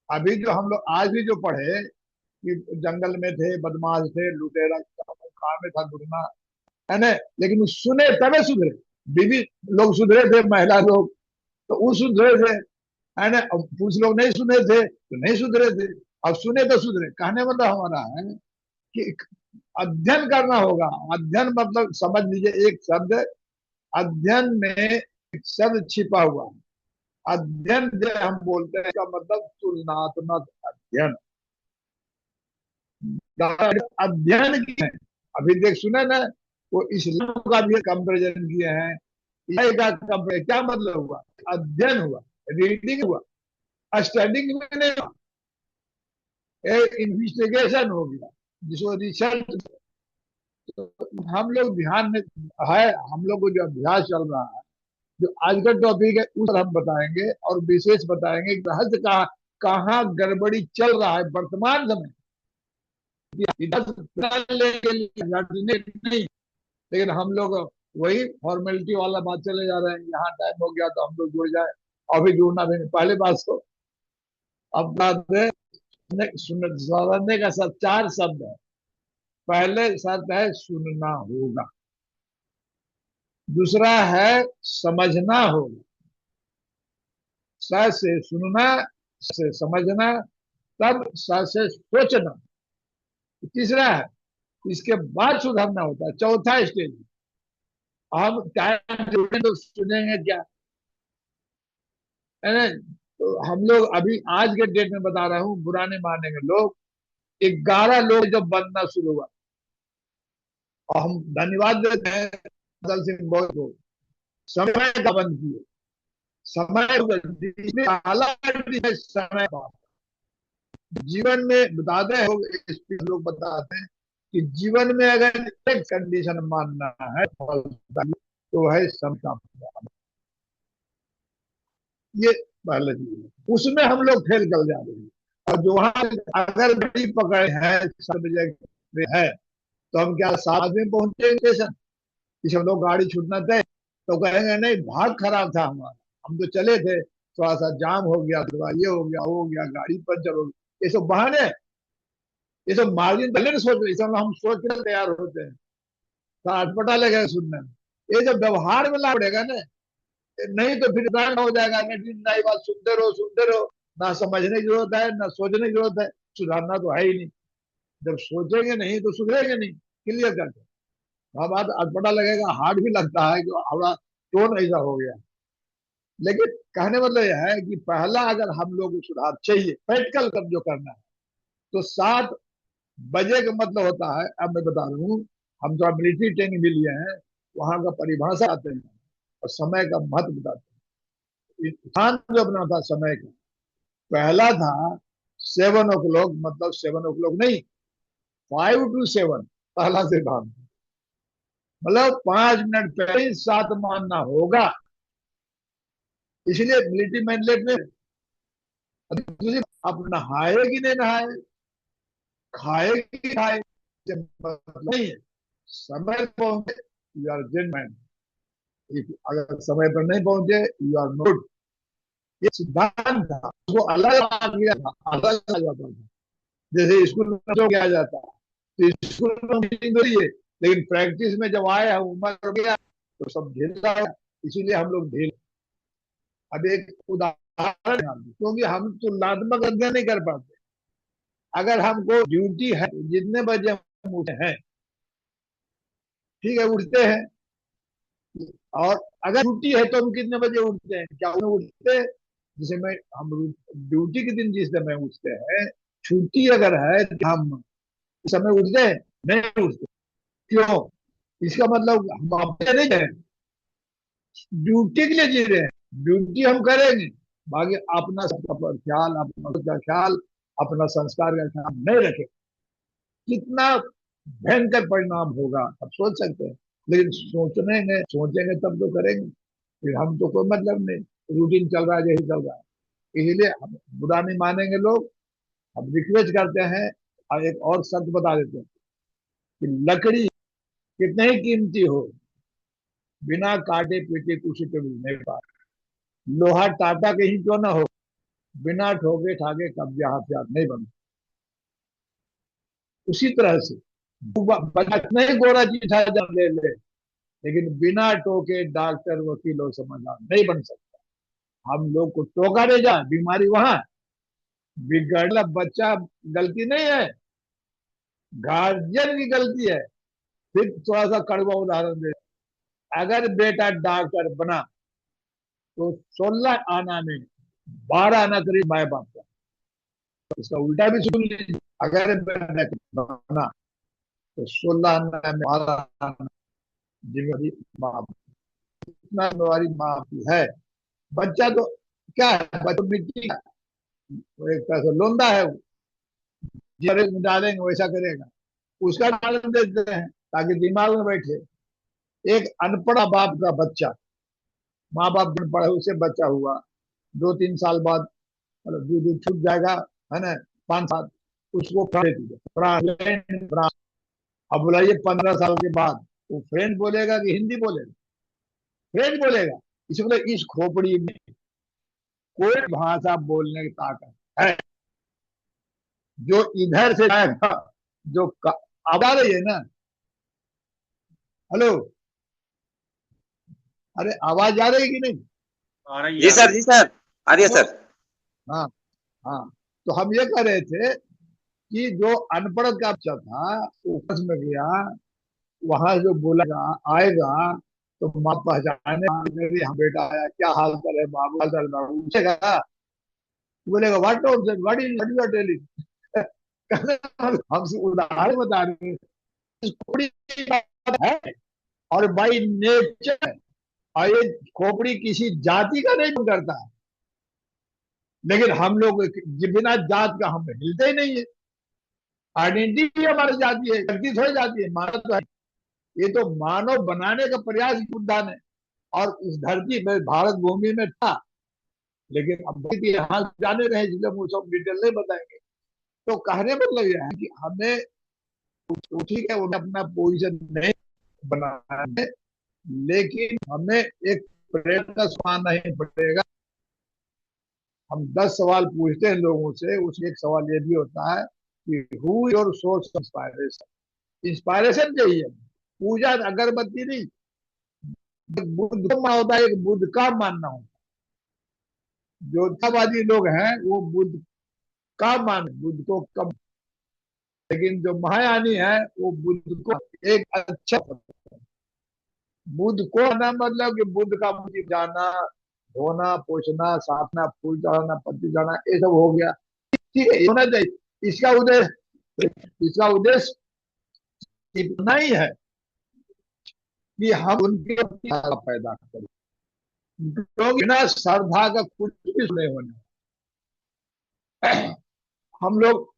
[SPEAKER 3] अभी जो हम लोग आज भी जो पढ़े कि जंगल में थे, बदमाश थे, लुटेरा में था, दुगना है ना, लेकिन वो सुने तबे सुधरे। बीवी लोग सुधरे थे, महिला लोग तो वो सुधरे थे, है ना। अब पुरुष लोग नहीं सुने थे तो नहीं सुधरे थे, अब सुने तो सुधरे। कहने मतलब हमारा है कि अध्ययन करना होगा। अध्ययन मतलब समझ लीजिए, एक शब्द अध्ययन में एक शब्द छिपा हुआ है। अध्ययन जो हम बोलते हैं, इसका मतलब तुलनात्मक अध्ययन। अध्ययन की है, अभी देख सुने ना, वो इस्लाम का भी कंपेरिजन किए हैं, का कंपेरिजन। क्या मतलब हुआ? अध्ययन हुआ, रीडिंग हुआ, स्टडिंग में नहीं हुआ, इन्वेस्टिगेशन हो गया, जिसको रिसर्च। तो हम लोग ध्यान में है, हम लोग को जो अभ्यास चल रहा है, जो आज का टॉपिक है, उस हम बताएंगे और विशेष बताएंगे कि रहस्य कहाँ गड़बड़ी चल रहा है वर्तमान समय। नहीं, लेकिन हम लोग वही फॉर्मेलिटी वाला बात चले जा रहे हैं। यहाँ टाइम हो गया तो हम लोग जुड़ जाए, अभी जुड़ना भी नहीं। पहले बात तो अब बात है, सुनने का सब 4 शब्द है। पहले शब्द है सुनना होगा, दूसरा है समझना होगा, स से सुनना, से समझना, तब स से सोचना, तीसरा है। इसके बाद सुधरना होता है, चौथा स्टेज। हम टाइम जुड़े तो सुनेंगे क्या, है ना। तो हम लोग अभी आज के डेट में बता रहा हूँ, बुरा नहीं मानेंगे लोग। 11 लोग जब बनना शुरू हुआ, और हम धन्यवाद देते हैं दल सिंह बोल को, समय का बंद किए। समय समय जीवन में बताते हो, लोग बताते हैं कि जीवन में अगर एक कंडीशन मानना है तो है समता। ये पहले चीज, उसमें हम लोग फेल कर जा रहे हैं। और जो वहां अगर गाड़ी पकड़े हैं, है तो हम क्या 7 में पहुंचे स्टेशन, इस हम लोग गाड़ी छूटना थे तो कहेंगे नहीं भाग खराब था हमारा, हम तो चले थे, थोड़ा सा जाम हो गया, थोड़ा ये हो गया, वो हो गया, गाड़ी पंचर हो गई। ये सब बहाने, ये सब मार्जिन पहले सोच रहे, सब हम सोच के तैयार होते हैं, तो अटपटा लगेगा सुनने में। ये जब व्यवहार में ला पड़ेगा ना, नहीं तो फिर ब्रांड हो जाएगा। नई बात सुनते रहो, ना समझने की जरूरत है, ना सोचने की जरूरत है, सुधारना तो है ही नहीं। जब सोचेंगे नहीं तो सुधरेंगे नहीं। क्लियर करके बात अटपटा लगेगा, हार्ड भी लगता है कि हमारा टोन ऐसा हो गया। लेकिन कहने मतलब यह है कि पहला अगर हम लोग को सुधार चाहिए, प्रैक्टिकल कब जो करना है, तो 7 बजे का मतलब होता है। अब मैं बता रहा हूँ, हम जो मिलिट्री ट्रेनिंग भी लिए हैं, वहां का परिभाषा आते हैं और समय का महत्व बताते हैं। स्थान जो अपना था समय का, पहला था 7 o'clock, मतलब 7 o'clock नहीं, 5 to 7 पहला सिद्धांत, मतलब 5 मिनट पहले ही साथ मानना होगा। इसलिए मिलिट्री मैंडेट में अब नहाए कि नहीं नहाए, खाए कि खाए, मतलब नहीं है। समय पर पहुंचे, यू आर जेंटलमैन। अगर समय पर नहीं पहुंचे, यू आर नॉट। ये सिद्धांत था, उसको अलग आ गया था, अलग आ जाता था। जैसे स्कूल में जो किया जाता है, तो स्कूल में मीटिंग हो रही है, लेकिन प्रैक्टिस में जब आए, उम्र हो गया, तो सब ढील गया। इसीलिए हम लोग ढील। अब एक उदाहरण, क्योंकि हम तुलनात्मक अध्ययन नहीं कर पाते। अगर हमको ड्यूटी है, जितने बजे हम उठे हैं, ठीक है, उठते हैं। और अगर ड्यूटी है तो हम कितने बजे उठते हैं, क्या उठते हैं? जिसे मैं हम ड्यूटी के दिन जिस समय उठते हैं, छुट्टी अगर है तो हम उस समय उठते हैं? नहीं उठते। क्यों? इसका मतलब हम अपने नहीं है, ड्यूटी के लिए जी रहे हैं। ड्यूटी हम करेंगे, बाकी अपना सबका ख्याल, अपना खुद का ख्याल, अपना संस्कार का ख्याल नहीं रखे, कितना भयंकर परिणाम होगा आप सोच सकते हैं। लेकिन सोचेंगे तब तो करेंगे। फिर हम तो कोई मतलब नहीं, रूटीन चल रहा है यही चल रहा है। इसलिए हम बुरा नहीं मानेंगे लोग। हम रिक्वेस्ट करते हैं। और एक और शर्त बता देते हैं कि लकड़ी कितने ही कीमती हो, बिना काटे पीटे कुछ पे मिल नहीं पा। लोहा टाटा के ही क्यों ना हो, बिना ठोके ठाके कब्जा हथियार नहीं बन। उसी तरह से नहीं, गोरा चीठा जब ले ले, लेकिन बिना टोके डॉक्टर वकील और समझदार नहीं बन सकता। हम लोग को टोका नहीं जा, बीमारी वहां, बिगड़ला बच्चा गलती नहीं है, गार्जियन की गलती है। फिर थोड़ा सा कड़वा उदाहरण दे, अगर बेटा डॉक्टर बना तो 16 आना में 12 आना करीब माए बाप का। इसका उल्टा भी सुन लीजिए, अगर बेटा बना तो 16 आना में 12 आना जिम्मेदारी माँ, इतना जिम्मेदारी माँ की है। बच्चा तो क्या है, बच्चा मिट्टी का, वो एक तरह से लोंदा है, वो जिस डालेंगे वैसा करेगा। उसका कारण देते हैं ताकि दिमाग में बैठे। एक अनपढ़ बाप का बच्चा, माँ बाप अनपढ़ है, उससे बच्चा हुआ, 2-3 साल बाद मतलब दूध दूध छूट जाएगा, है ना, 5 साल, उसको अब बुलाइए 15 साल के बाद, वो फ्रेंच बोलेगा कि हिंदी बोलेगा? फ्रेंच बोलेगा। इसी मतलब इस खोपड़ी में कोई भाषा बोलने की ताकत है। जो इधर से आएगा, जो आवाज रही है ना, हेलो, अरे आवाज आ रही है कि नहीं?
[SPEAKER 2] आ रही
[SPEAKER 1] जी
[SPEAKER 2] आ
[SPEAKER 1] सर,
[SPEAKER 2] रही।
[SPEAKER 1] जी सर, आ रही है सर।
[SPEAKER 3] हाँ, हाँ। तो हम ये कह रहे थे कि जो अनपढ़ का बच्चा था, वो फंस में गया, वहां जो बोलेगा आएगा, तो माँ पहचाने, मेरी हम बेटा आया, क्या हाल चाल है बाबू, हाल चाल बाबू पूछेगा, बोलेगा what what is you are telling. हमसे उदाहरण बता रहे हैं, थोड़ी बात है। और बाई नेचर, और ये खोपड़ी किसी जाति का नहीं करता है, लेकिन हम लोग बिना जात का हम हिलते ही नहीं है। आइडेंटिटी हमारी जाती है, शक्ति थोड़ी जाती है, मानव तो है। ये तो मानव बनाने का प्रयास ही उद्यान है। और इस धरती में, भारत भूमि में था, लेकिन अब यहाँ जाने रहे, इसलिए हम सब डिटेल नहीं बताएंगे। तो कहने मतलब यह है कि हमें, तो ठीक है उन्हें अपना पोजीशन नहीं बनाना है, लेकिन हमें एक प्रेरणा का समान नहीं पड़ेगा। हम 10 सवाल पूछते हैं लोगों से, उसमें एक सवाल ये भी होता है कि who your source of inspiration. Inspiration चाहिए, पूजा अगरबत्ती नहीं। बुद्ध को मानना होता है, एक बुद्ध का मानना होता है। योद्धावादी लोग हैं वो बुद्ध का मान, बुद्ध को कम। लेकिन जो महायानी है वो बुद्ध को एक अच्छा, बुद्ध को ना, मतलब कि बुद्ध का मुझे जाना, धोना, पोछना, साफना, फूल चढ़ाना, पत्ती चढ़ाना, ये सब हो गया, ठीक है, होना चाहिए। इसका उद्देश्य इतना ही है कि हम उनके पैदा करें, क्योंकि बिना श्रद्धा का कुछ भी नहीं होने। हम लोग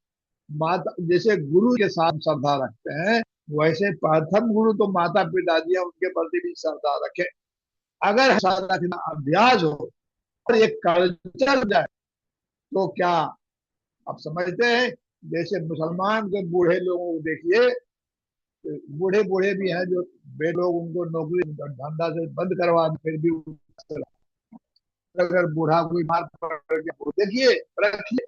[SPEAKER 3] माता जैसे गुरु के साथ श्रद्धा रखते हैं, वैसे प्रथम गुरु तो माता पिताजी है, उनके प्रति भी श्रद्धा रखें। अगर श्रद्धा रखना अभ्यास हो और एक कल्चर जाए तो क्या आप समझते हैं? जैसे मुसलमान के बूढ़े लोगों को देखिए, बूढ़े बूढ़े भी हैं जो बे लोग उनको नौकरी धंधा से बंद करवा दें, फिर भी अगर बूढ़ा कोई मार पड़ गया तो देखिए रखिए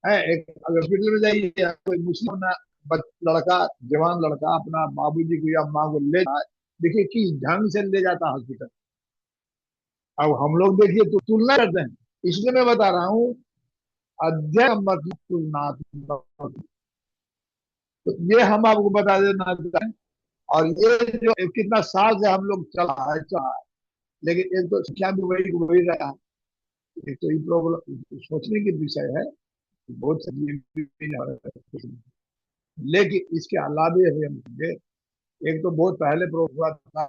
[SPEAKER 3] है एक, अगर हॉस्पिटल में जाइए कोई मुस्लिम ना लड़का, जवान लड़का अपना बाबूजी को या माँ को ले जाए, देखिए किस ढंग से ले जाता हॉस्पिटल। अब हम लोग देखिए तो तुलना करते हैं, इसलिए मैं बता रहा हूँ अध्ययन मतलब तुलनात्मक। तो ये हम आपको बता देना चाहते हैं। और ये जो कितना साल से हम लोग चला है, लेकिन एक तो शिक्षा भी वही वही रहा है। एक तो ये प्रॉब्लम सोचने की विषय है, बहुत सारी, लेकिन इसके अलावा हम एक तो बहुत पहले हुआ था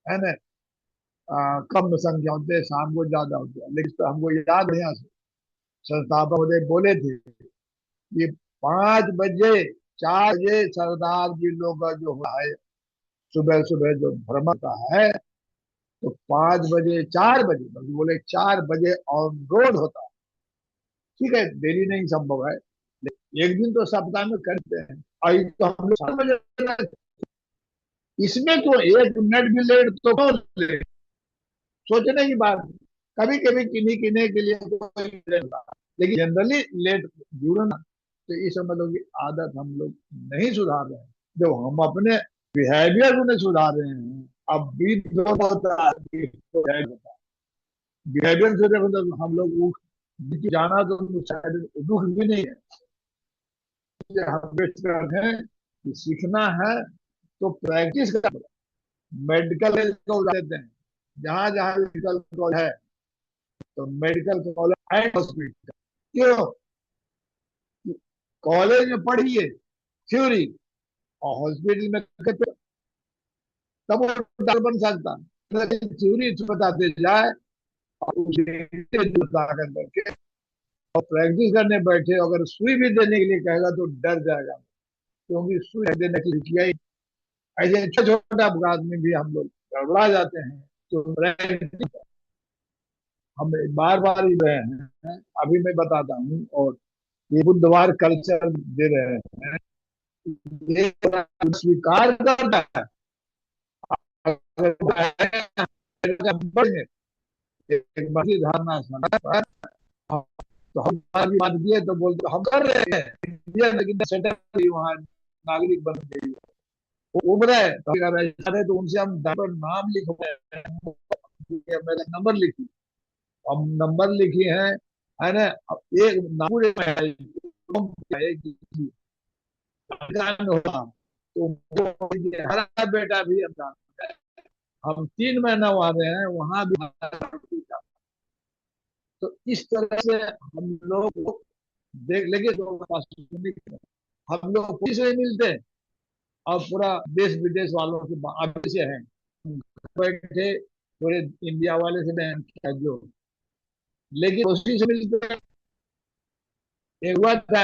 [SPEAKER 3] है ना, कम संख्या होते शाम को ज्यादा होते हैं, लेकिन तो हमको याद है, यहाँ से संस्थापक महोदय बोले थे कि 5 बजे 4 बजे सरदार जी लोग का जो है सुबह सुबह जो भ्रमण का है, तो 5 बजे 4 बजे बोले 4 बजे ऑन रोड होता है। ठीक है, डेली नहीं संभव है, एक दिन तो सप्ताह में करते हैं। और तो हम लोग 7 बजे, इसमें तो 1 मिनट भी लेट तो ले, सोचने की बात। कभी कभी किन्हीं किन्हीं के लिए तो लेकिन जनरली लेट जुड़ना, तो ये समझ लो कि आदत हम लोग नहीं सुधार रहे हैं। जब हम अपने बिहेवियर को नहीं सुधार रहे हैं, अब भी दो होता है, बिहेवियर से मतलब हम लोग जाना तो शायद दुख भी नहीं है। हम हैं कि सीखना है तो प्रैक्टिस कर, मेडिकल कॉलेज देते हैं, जहां जहां मेडिकल कॉलेज है तो मेडिकल कॉलेज एंड हॉस्पिटल, क्यों? कॉलेज में पढ़िए थ्योरी और हॉस्पिटल में तब वो डॉक्टर बन सकता, थ्योरी बताते जाए और करके और प्रैक्टिस करने बैठे, अगर सुई भी देने के लिए कहेगा तो डर जाएगा, क्योंकि सुई देने के लिए किया ही। ऐसे छोटा छोटा अपराध में भी हम लोग गड़बड़ा जाते हैं। तो हम बार बार ही रहे हैं, अभी मैं बताता हूँ। और ये बुधवार कल्चर दे रहे हैं, ये स्वीकार करता है, एक बड़ी धारणा पर तो हम बात किए तो बोलते हम कर रहे हैं इंडिया, लेकिन सेटल वहाँ नागरिक बन गई, उम्र है तो उनसे हम नाम लिखवाए, मैंने नंबर लिखी, हम नंबर लिखी है ना। एक नागपुर तो हरा बेटा भी हम 3 महीना वहां रहे हैं, वहां भी। तो इस तरह से हम लोग देख लेंगे तो हम लोग पुलिस से मिलते हैं और पूरा देश विदेश वालों से अभी से हैं बैठे, पूरे इंडिया वाले से हैं जो, लेकिन उसी से मिलते हैं। एक हुआ था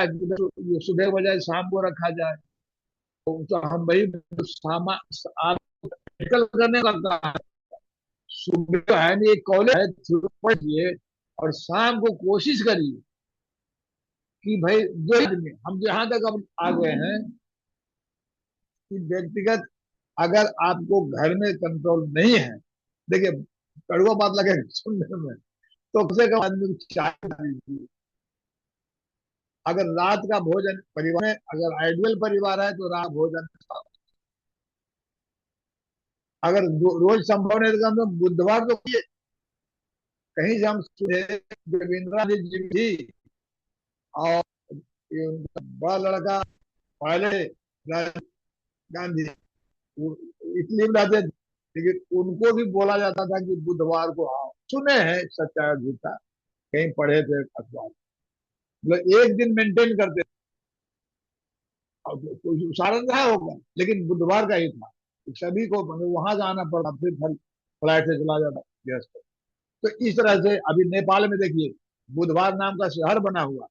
[SPEAKER 3] सुबह बजाय शाम को रखा जाए, तो हम वही करने लगता है। सुबह तो है नहीं, एक कॉलेज है पढ़िए और शाम को कोशिश करिए कि भाई दो आदमी हम जहां तक अब आ गए हैं कि व्यक्तिगत अगर आपको घर में कंट्रोल नहीं है, देखिए कड़वा बात लगे सुनने में, तो कम से कम आदमी चाय दीजिए। अगर रात का भोजन परिवार में अगर आइडियल परिवार है तो रात भोजन, अगर रोज संभव नहीं तो बुधवार को कहीं से हम देवेंद्र जी भी और बड़ा लड़का पहले गांधी इसलिए रहते, लेकिन उनको भी बोला जाता था कि बुधवार को आओ। सुने हैं सच्चा झूठा, कहीं पढ़े थे अखबार, मतलब एक दिन मेंटेन करते, कोई सारण रहा होगा लेकिन बुधवार का ही था, सभी को वहां जाना पड़ा, फिर फ्लाइट से चला जाता गेस्ट। तो इस तरह से अभी नेपाल में देखिए, बुधवार नाम का शहर बना हुआ।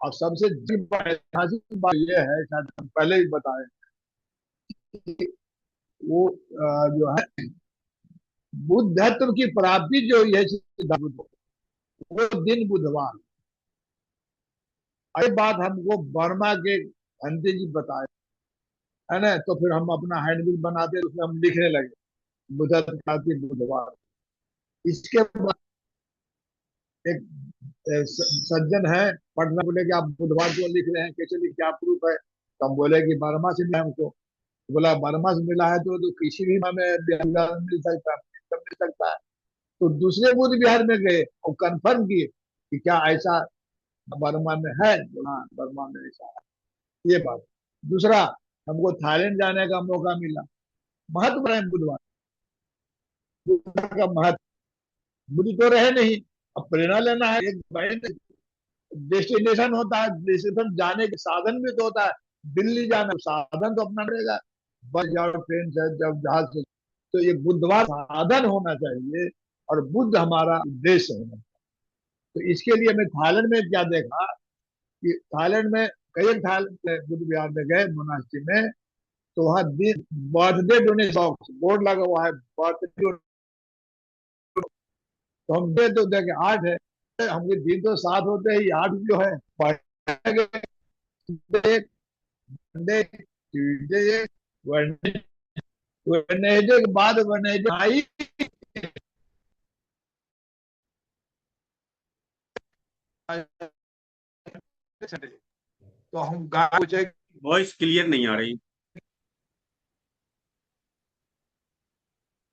[SPEAKER 3] और सबसे ऐतिहासिक बात यह है, शायद हम पहले ही बताए, कि वो जो है बुद्धत्व की प्राप्ति जो है सिद्धार्थ बुद्ध, वो दिन बुधवार। ये बात हमको बर्मा के घंटे जी बताए, है ना। तो फिर हम अपना हैंडबिल बनाते, उसमें हम लिखने लगे बुधत्व प्राप्ति बुधवार। इसके बाद एक सज्जन है पटना, बोले कि आप बुधवार को लिख रहे हैं, कैसे लिख, क्या प्रूफ है? तो हम बोले कि बर्मा से मिला हमको। तो बोला बर्मा से मिला है तो किसी भी में बिहार में मिल सकता है, मिल सकता है। तो दूसरे बुद्ध विहार में गए और कंफर्म किए कि क्या ऐसा बर्मा में है। हाँ, बर्मा में ऐसा है, ये बात। दूसरा, हमको थाईलैंड जाने का मौका मिला। महत्व है बुधवार, बुद्ध का महत्व। बुद्ध तो रहे नहीं, अब प्रेरणा लेना है। एक डेस्टिनेशन होता है, डेस्टिनेशन जाने के साधन भी तो होता है। दिल्ली जाना, साधन तो अपना रहेगा, बस जाओ, ट्रेन से, जब जहाज से। तो ये बुधवार साधन होना चाहिए, और बुद्ध हमारा उद्देश्य होना चाहिए। तो इसके लिए मैं थाईलैंड में क्या देखा कि थाईलैंड में कई थाईलैंड बुद्ध विहार में गए, मोनास्ट्री में। तो वहाँ बर्थडे डोनेशन बोर्ड लगा हुआ है, बर्थडे। तो हम दे तो देखे 8 है, हमके दिन तो 7 होते ही 8 जो है मंडे, ट्यूजडे, वेडनेसडे के बाद वेडनेसडे आई। तो हम गाय पूछे,
[SPEAKER 2] वॉइस क्लियर नहीं आ रही,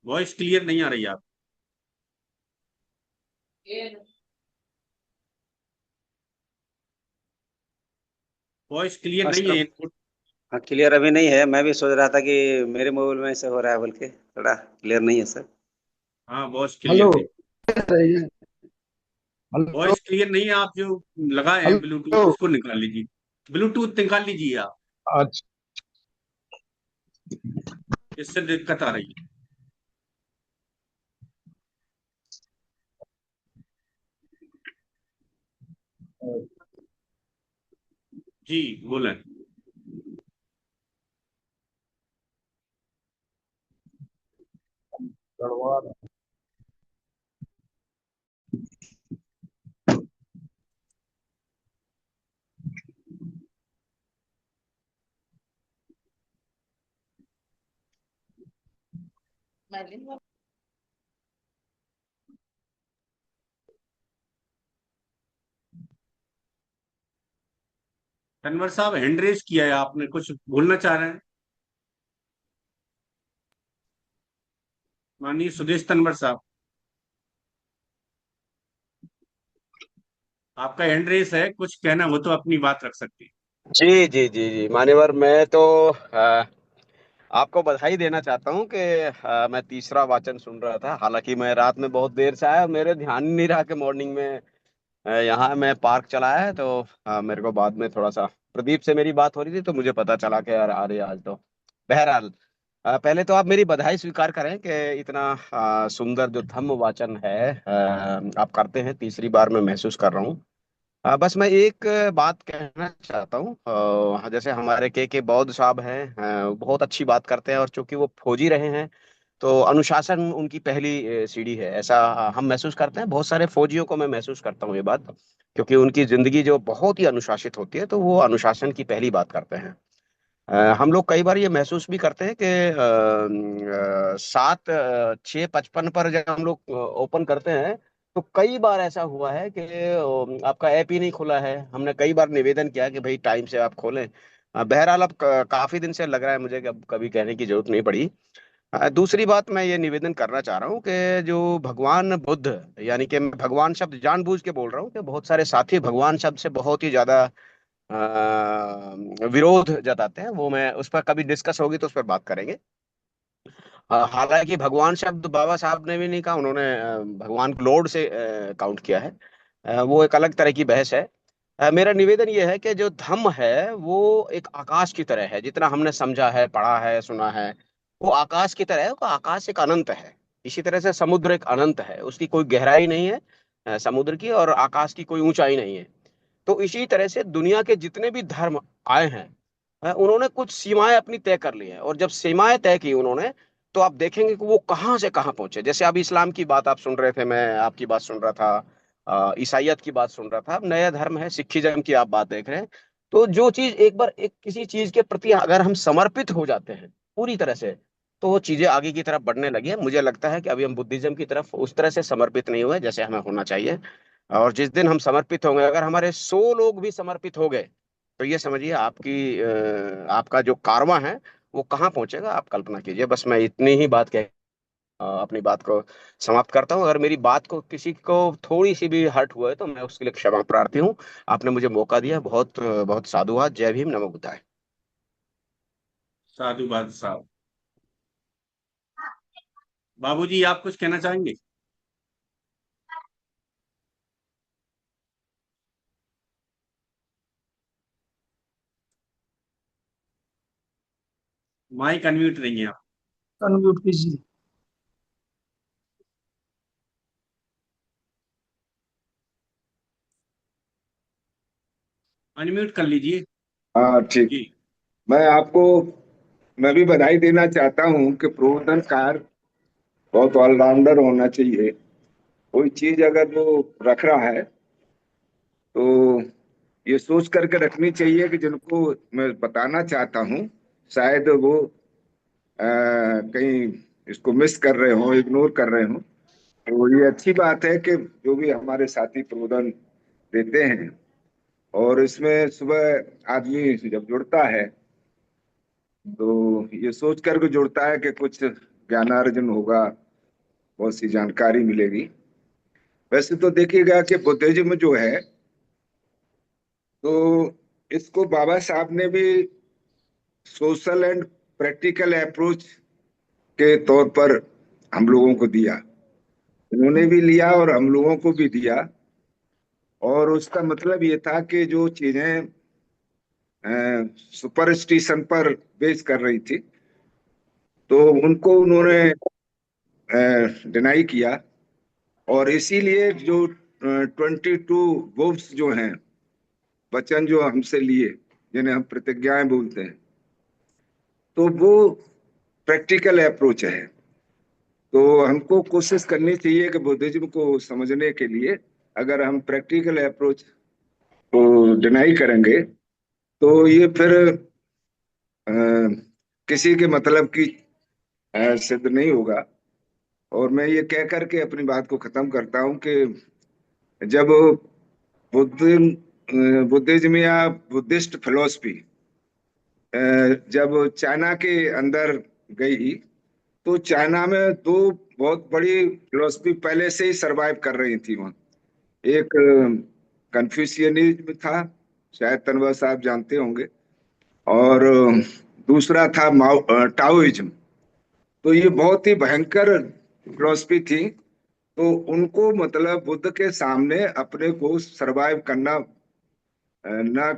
[SPEAKER 2] वॉइस क्लियर नहीं आ रही आप। वॉइस क्लियर
[SPEAKER 1] हाँ
[SPEAKER 2] नहीं
[SPEAKER 1] सर।
[SPEAKER 2] है इनपुट।
[SPEAKER 1] हाँ, क्लियर अभी नहीं है। मैं भी सोच रहा था कि मेरे मोबाइल में ऐसे हो रहा है, बोल के थोड़ा क्लियर नहीं है सर।
[SPEAKER 2] हाँ, वॉइस क्लियर
[SPEAKER 3] हेलो,
[SPEAKER 2] नहीं।
[SPEAKER 3] हेलो,
[SPEAKER 2] वॉइस क्लियर नहीं है, आप जो लगाए हैं
[SPEAKER 3] हेलो।
[SPEAKER 2] ब्लूटूथ उसको निकाल लीजिए, ब्लूटूथ निकाल लीजिए आप,
[SPEAKER 3] अच्छा,
[SPEAKER 2] इससे दिक्कत आ रही है। जी बोलें।
[SPEAKER 3] गड़बड़।
[SPEAKER 2] तनवर साहब हैंड रेज किया है आपने, कुछ बोलना चाह रहे हैं? माननीय सुदेश तनवर साहब, आपका हैंड रेस है, कुछ कहना हो तो अपनी बात रख सकते हैं।
[SPEAKER 4] जी जी जी जी मान्यवर, मैं तो आपको बधाई देना चाहता हूं कि मैं तीसरा वाचन सुन रहा था। हालांकि मैं रात में बहुत देर से आया, मेरे ध्यान ही नहीं रहा कि मॉर्निंग में यहाँ मैं पार्क चला है। तो मेरे को बाद में थोड़ा सा प्रदीप से मेरी बात हो रही थी, तो मुझे पता चला कि यार आ रही है आज तो। बहरहाल, पहले तो आप मेरी बधाई स्वीकार करें कि इतना सुंदर जो धम्म वाचन है आप करते हैं, तीसरी बार मैं महसूस कर रहा हूँ। बस मैं एक बात कहना चाहता हूँ। जैसे हमारे के बौद्ध साहब हैं, बहुत अच्छी बात करते हैं, और चूंकि वो फौजी रहे हैं तो अनुशासन उनकी पहली सीढ़ी है, ऐसा हम महसूस करते हैं। बहुत सारे फौजियों को मैं महसूस करता हूँ ये बात, क्योंकि उनकी जिंदगी जो बहुत ही अनुशासित होती है, तो वो अनुशासन की पहली बात करते हैं। हम लोग कई बार ये महसूस भी करते हैं कि 7:06:55 पर जब हम लोग ओपन करते हैं, तो कई बार ऐसा हुआ है कि आपका ऐप ही नहीं खुला है। हमने कई बार निवेदन किया कि भाई टाइम से आप खोलें। बहरहाल अब काफी दिन से लग रहा है मुझे कि अब कभी कहने की जरूरत नहीं पड़ी। दूसरी बात मैं ये निवेदन करना चाह रहा हूँ कि जो भगवान बुद्ध, यानी कि मैं भगवान शब्द जानबूझ के बोल रहा हूँ कि बहुत सारे साथी भगवान शब्द से बहुत ही ज्यादा विरोध जताते हैं। वो मैं उस पर कभी डिस्कस होगी तो उस पर बात करेंगे। हालांकि भगवान शब्द बाबा साहब ने भी नहीं कहा, उन्होंने भगवान को लॉर्ड से काउंट किया है। वो एक अलग तरह की बहस है। मेरा निवेदन ये है कि जो धम्म है वो एक आकाश की तरह है, जितना हमने समझा है, पढ़ा है, सुना है। वो आकाश की तरह है, वो आकाश एक अनंत है। इसी तरह से समुद्र एक अनंत है, उसकी कोई गहराई नहीं है, समुद्र की और आकाश की कोई ऊंचाई नहीं है। तो इसी तरह से दुनिया के जितने भी धर्म आए हैं, उन्होंने कुछ सीमाएं अपनी तय कर ली हैं, और जब सीमाएं तय की उन्होंने, तो आप देखेंगे कि वो कहाँ से कहाँ पहुंचे। जैसे अभी इस्लाम की बात आप सुन रहे थे, मैं आपकी बात सुन रहा था, ईसाइयत की बात सुन रहा था, अब नया धर्म है सिखिज्म की आप बात देख रहे हैं। तो जो चीज एक बार एक किसी चीज के प्रति अगर हम समर्पित हो जाते हैं पूरी तरह से, तो वो चीजें आगे की तरफ बढ़ने लगी है। मुझे लगता है कि अभी हम बुद्धिज्म की तरफ उस तरह से समर्पित नहीं हुए जैसे हमें होना चाहिए। और जिस दिन हम समर्पित होंगे, अगर हमारे 100 लोग भी समर्पित हो गए, तो ये समझिए आपका जो कारवां है वो कहाँ पहुंचेगा, आप कल्पना कीजिए। बस मैं इतनी ही बात कह अपनी बात को समाप्त करता हूँ। अगर मेरी बात को किसी को थोड़ी सी भी हर्ट हुआ है तो मैं उसके लिए क्षमा प्रार्थी हूँ। आपने मुझे मौका दिया, बहुत बहुत साधुवाद। जय भीम, नमो बुद्धाय।
[SPEAKER 2] साधुवाद साहब। बाबूजी, आप कुछ कहना चाहेंगे? माइक अनम्यूट नहीं है आप।
[SPEAKER 5] अनम्यूट कीजिए।
[SPEAKER 2] अनम्यूट कर लीजिए।
[SPEAKER 6] हाँ ठीक।
[SPEAKER 2] जी।
[SPEAKER 6] मैं भी बधाई देना चाहता हूँ कि प्रबोधनकार बहुत ऑलराउंडर होना चाहिए। कोई चीज अगर वो रख रहा है तो ये सोच करके रखनी चाहिए कि जिनको मैं बताना चाहता हूँ शायद वो कहीं इसको मिस कर रहे हो, इग्नोर कर रहे हो। तो ये अच्छी बात है कि जो भी हमारे साथी प्रबोधन देते हैं, और इसमें सुबह आदमी जब जुड़ता है तो ये सोच करके जुड़ता है कि कुछ ज्ञानार्जन होगा, बहुत सी जानकारी मिलेगी। वैसे तो देखिएगा कि बुद्धिज्म जो है, तो इसको बाबा साहब ने भी सोशल एंड प्रैक्टिकल अप्रोच के तौर पर हम लोगों को दिया। उन्होंने भी लिया और हम लोगों को भी दिया। और उसका मतलब ये था कि जो चीजें सुपरस्टिशन पर बेस कर रही थी, तो उनको उन्होंने डिनाई किया। और इसीलिए जो 22 वोव्स जो हैं, वचन जो हमसे लिए, जिन्हें हम प्रतिज्ञाएं बोलते हैं, तो वो प्रैक्टिकल अप्रोच है। तो हमको कोशिश करनी चाहिए कि बुद्धिज्म को समझने के लिए अगर हम प्रैक्टिकल अप्रोच को डिनाई करेंगे तो ये फिर अ, किसी के मतलब की सिद्ध नहीं होगा। और मैं ये कह करके अपनी बात को खत्म करता हूँ कि जब बुद्धिज्म या बुद्धिस्ट फिलोसफी जब चाइना के अंदर गई, तो चाइना में दो बहुत बड़ी फिलोसफी पहले से ही सरवाइव कर रही थी वहाँ। एक कन्फ्यूशियनिज्म था, शायद तनवर साहब जानते होंगे, और दूसरा था टाओइज्म। तो ये बहुत ही भयंकर फिलोसफी थी। तो उनको मतलब बुद्ध के सामने अपने को सरवाइव करना ना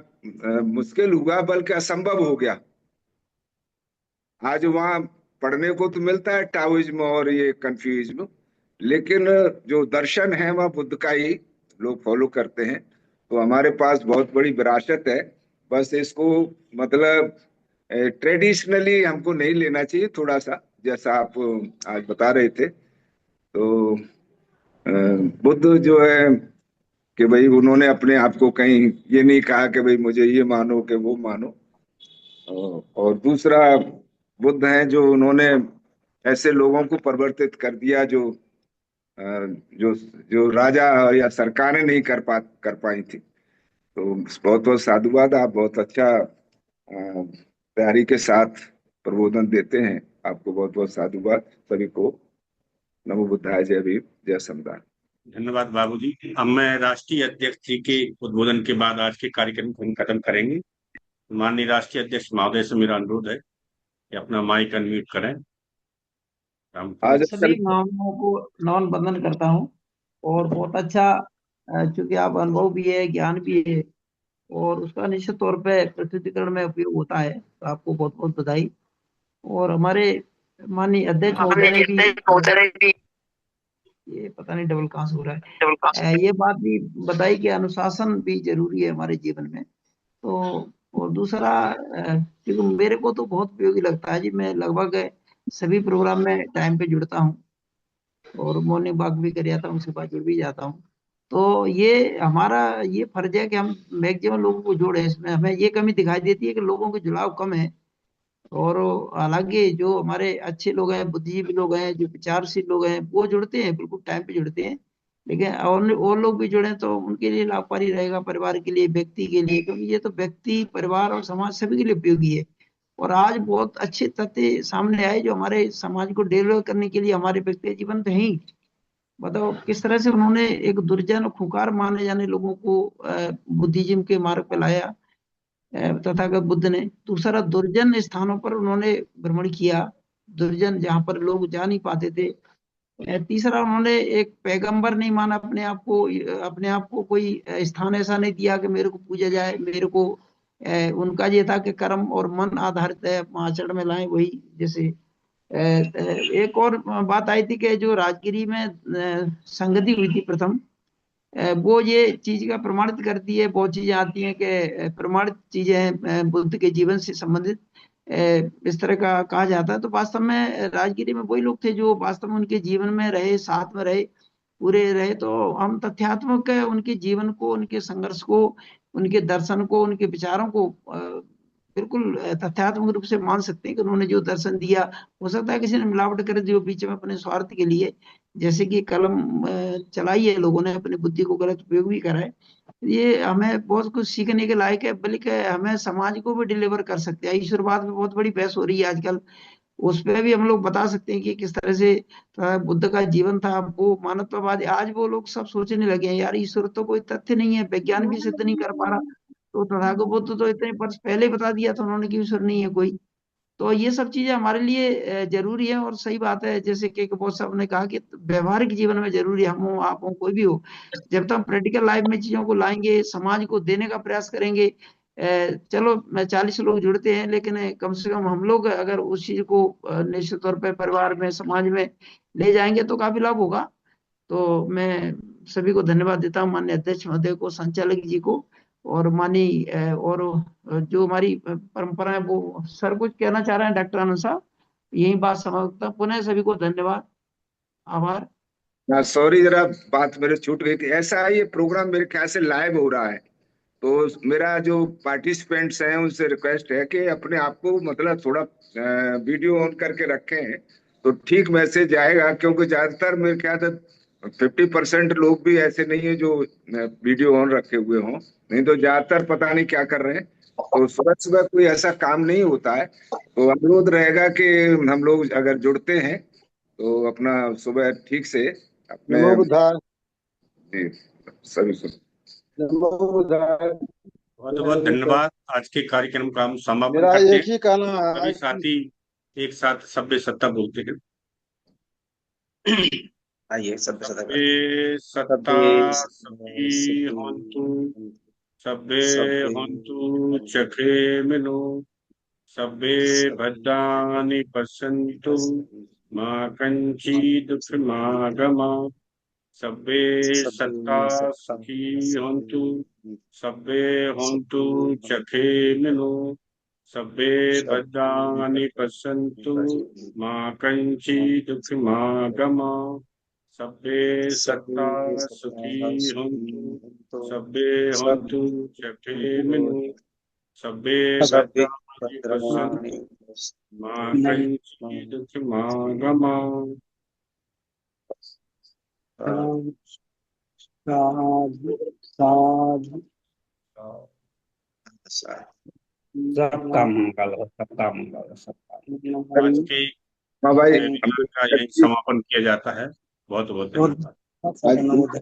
[SPEAKER 6] मुश्किल हुआ बल्कि असंभव हो गया। आज वहाँ पढ़ने को तो मिलता है टाओइज्म और ये कन्फ्यूइज्म, लेकिन जो दर्शन है वह बुद्ध का ही लोग फॉलो करते हैं। तो हमारे पास बहुत बड़ी विरासत है। बस इसको मतलब ट्रेडिशनली हमको नहीं लेना चाहिए, थोड़ा सा जैसा आप आज बता रहे थे। तो बुद्ध जो है कि भाई उन्होंने अपने आप को कहीं ये नहीं कहा कि भाई मुझे ये मानो कि वो मानो। और दूसरा, बुद्ध हैं जो उन्होंने ऐसे लोगों को परिवर्तित कर दिया जो जो जो राजा या सरकारें नहीं कर पाई थी। तो बहुत बहुत साधुवाद। आप बहुत अच्छा तैयारी के साथ प्रबोधन देते हैं। आपको बहुत बहुत साधुवाद। सभी को नमो बुद्धाय, जय भीम, जय समुदाय।
[SPEAKER 2] धन्यवाद बाबूजी। अब मैं राष्ट्रीय अध्यक्ष जी के उद्बोधन के बाद आज के कार्यक्रम को हम खत्म करेंगे। माननीय राष्ट्रीय अध्यक्ष महोदय से मेरा अनुरोध है कि अपना माइक अनम्यूट करें।
[SPEAKER 6] आज
[SPEAKER 5] सभी महानुभावों को नमन बंदन करता हूँ। और बहुत अच्छा, चूंकि आप अनुभव भी है, ज्ञान भी है, और उसका निश्चित तौर पे प्रस्तुतिकरण में उपयोग होता है, तो आपको बहुत बहुत बधाई। और हमारे माननीय अध्यक्ष महोदय ने भी ये पता नहीं डबल कहाँ से हो रहा है। ये बात भी बताई कि अनुशासन भी जरूरी है हमारे जीवन में। तो और दूसरा क्योंकि मेरे को तो बहुत उपयोगी लगता है जी, मैं लगभग सभी प्रोग्राम में टाइम पे जुड़ता हूँ और मॉर्निंग वॉक भी कर जाता हूँ, उसके बाद जुड़ भी जाता हूँ। तो ये हमारा ये फर्ज है कि हम मैक्सिमम लोगों को जोड़े इसमें। हमें ये कमी दिखाई देती है कि लोगों के जुड़ाव कम है। और हालांकि जो हमारे अच्छे लोग हैं, बुद्धिजीवी लोग हैं, जो विचारशील लोग हैं, वो जुड़ते हैं, बिल्कुल टाइम पे जुड़ते हैं। लेकिन और लोग भी जुड़े तो उनके लिए लाभकारी रहेगा, परिवार के लिए, व्यक्ति के लिए, क्योंकि ये तो व्यक्ति, परिवार और समाज सभी के लिए उपयोगी है। और आज बहुत अच्छे तथ्य सामने आए जो हमारे समाज को डेवलप करने के लिए हमारे व्यक्ति जीवन पे ही, बताओ किस तरह से उन्होंने एक दुर्जन और खूंखार माने जाने लोगों को बुद्धिज्म के मार्ग पे लाया तथागत बुद्ध ने। दूसरा, दुर्जन स्थानों पर उन्होंने भ्रमण किया, दुर्जन जहां पर लोग जा नहीं पाते थे। तीसरा, उन्होंने एक पैगंबर नहीं माना अपने आप को, अपने आप को कोई स्थान ऐसा नहीं दिया कि मेरे को पूजा जाए, मेरे को उनका ये था कि कर्म और मन आधारित आचरण में लाए। वही जैसे एक और बात आई थी कि जो राजगिरी में संगति हुई थी प्रथम, वो ये चीज का प्रमाणित करती है। बहुत चीजें आती हैं कि प्रमाणित चीजें हैं बुद्ध के जीवन से संबंधित, इस तरह का कहा जाता है। तो वास्तव में राजगिरी में वही लोग थे जो वास्तव में उनके जीवन में रहे, साथ में रहे, पूरे रहे। तो हम तथ्यात्मक उनके जीवन को, उनके संघर्ष को, उनके दर्शन को, उनके विचारों को बिल्कुल तथ्यात्मक रूप से मान सकते हैं कि उन्होंने जो दर्शन दिया, हो सकता है किसी ने मिलावट कर दी हो बीच में अपने स्वार्थ के लिए, जैसे कि कलम चलाई है लोगों ने, अपनी बुद्धि को गलत उपयोग भी करा है। ये हमें बहुत कुछ सीखने के लायक है, बल्कि हमें समाज को भी डिलीवर कर सकते हैं। ईश्वरवाद में बहुत बड़ी बहस हो रही है आजकल, उस पर भी हम लोग बता सकते हैं कि किस तरह से बुद्ध का जीवन था, वो मानवतावादी। आज वो लोग सब सोचने लगे हैं यार ईश्वर तो कोई तथ्य नहीं है, विज्ञान भी सिद्ध नहीं कर पा रहा। तो तथागत बुद्ध तो इतने वर्ष पहले ही बता दिया था उन्होंने कि ईश्वर नहीं है कोई। तो ये सब चीजें हमारे लिए जरूरी है और सही बात है। जैसे कि बहुत साहब ने कहा कि व्यवहारिक जीवन में जरूरी है, हम हो, आप हो, कोई भी हो, जब तक हम प्रैक्टिकल लाइफ में चीजों को लाएंगे, समाज को देने का प्रयास करेंगे। चलो 40 लोग जुड़ते हैं, लेकिन कम से कम हम लोग अगर उस चीज को निश्चित तौर पर परिवार में, समाज में ले जाएंगे तो काफी लाभ होगा। तो मैं सभी को धन्यवाद देता हूँ, माननीय अध्यक्ष महोदय को, संचालक जी को, और माननीय और जो हमारी परंपरा है वो। सर कुछ कहना चाह रहे हैं डॉक्टर आनंद साहब? यही बात समाप्त करता हूं। पुनः सभी को धन्यवाद, आभार।
[SPEAKER 6] सॉरी, जरा बात मेरे छूट गई थी। ऐसा है, ये प्रोग्राम मेरे ख्याल से लाइव हो रहा है, तो मेरा जो पार्टिसिपेंट्स हैं उनसे रिक्वेस्ट है कि अपने आप को मतलब थोड़ा वीडियो ऑन करके रखें, तो ठीक मैसेज आएगा। क्योंकि ज्यादातर मेरे ख्याल से 50% लोग भी ऐसे नहीं है जो वीडियो ऑन रखे हुए हों, नहीं तो ज्यादातर पता नहीं क्या कर रहे हैं। तो सुबह सुबह कोई ऐसा काम नहीं होता है, तो अनुरोध रहेगा कि हम लोग अगर जुड़ते हैं तो अपना सुबह ठीक से अपने
[SPEAKER 7] नमो बुद्धाय।
[SPEAKER 6] जी, सभी सुन।
[SPEAKER 7] नमो बुद्धाय।
[SPEAKER 2] बहुत बहुत धन्यवाद। आज के कार्यक्रम का हम समापन
[SPEAKER 7] मेरा
[SPEAKER 2] करते
[SPEAKER 7] एक
[SPEAKER 2] हैं।
[SPEAKER 7] ही कहना
[SPEAKER 2] सभी
[SPEAKER 7] है
[SPEAKER 2] साथी एक साथ सभ्य सत्ता बोलते हैं।
[SPEAKER 1] आइए सब सदा
[SPEAKER 2] सभ्य सत्ता सभी होन्तु, सभ्य होन्तु चक्रे मिलो, सभ्य भद्राणि पश्यन्तु, मा कञ्चित् दुःखमागमात्, सभ्य सत्ता सुखी होन्तु, सभ्य होन्तु चखे मिलो, सभ्य भद्राणि पश्यन्तु, मा कञ्चित् दुःखमागमात्, सभ्य सत्ता सुखी होन्तु, सभ्य होन्तु चखे मिलो, सभ्य भद्राणि पश्यन्तु, मा कञ्चित् दुःखमागमात्।
[SPEAKER 8] सबका मंगल हो, सबका मंगल हो, सबका मंगल।
[SPEAKER 2] आज के
[SPEAKER 6] हाँ भाई,
[SPEAKER 2] वेबिनार का यही समापन किया जाता है। बहुत बहुत धन्यवाद।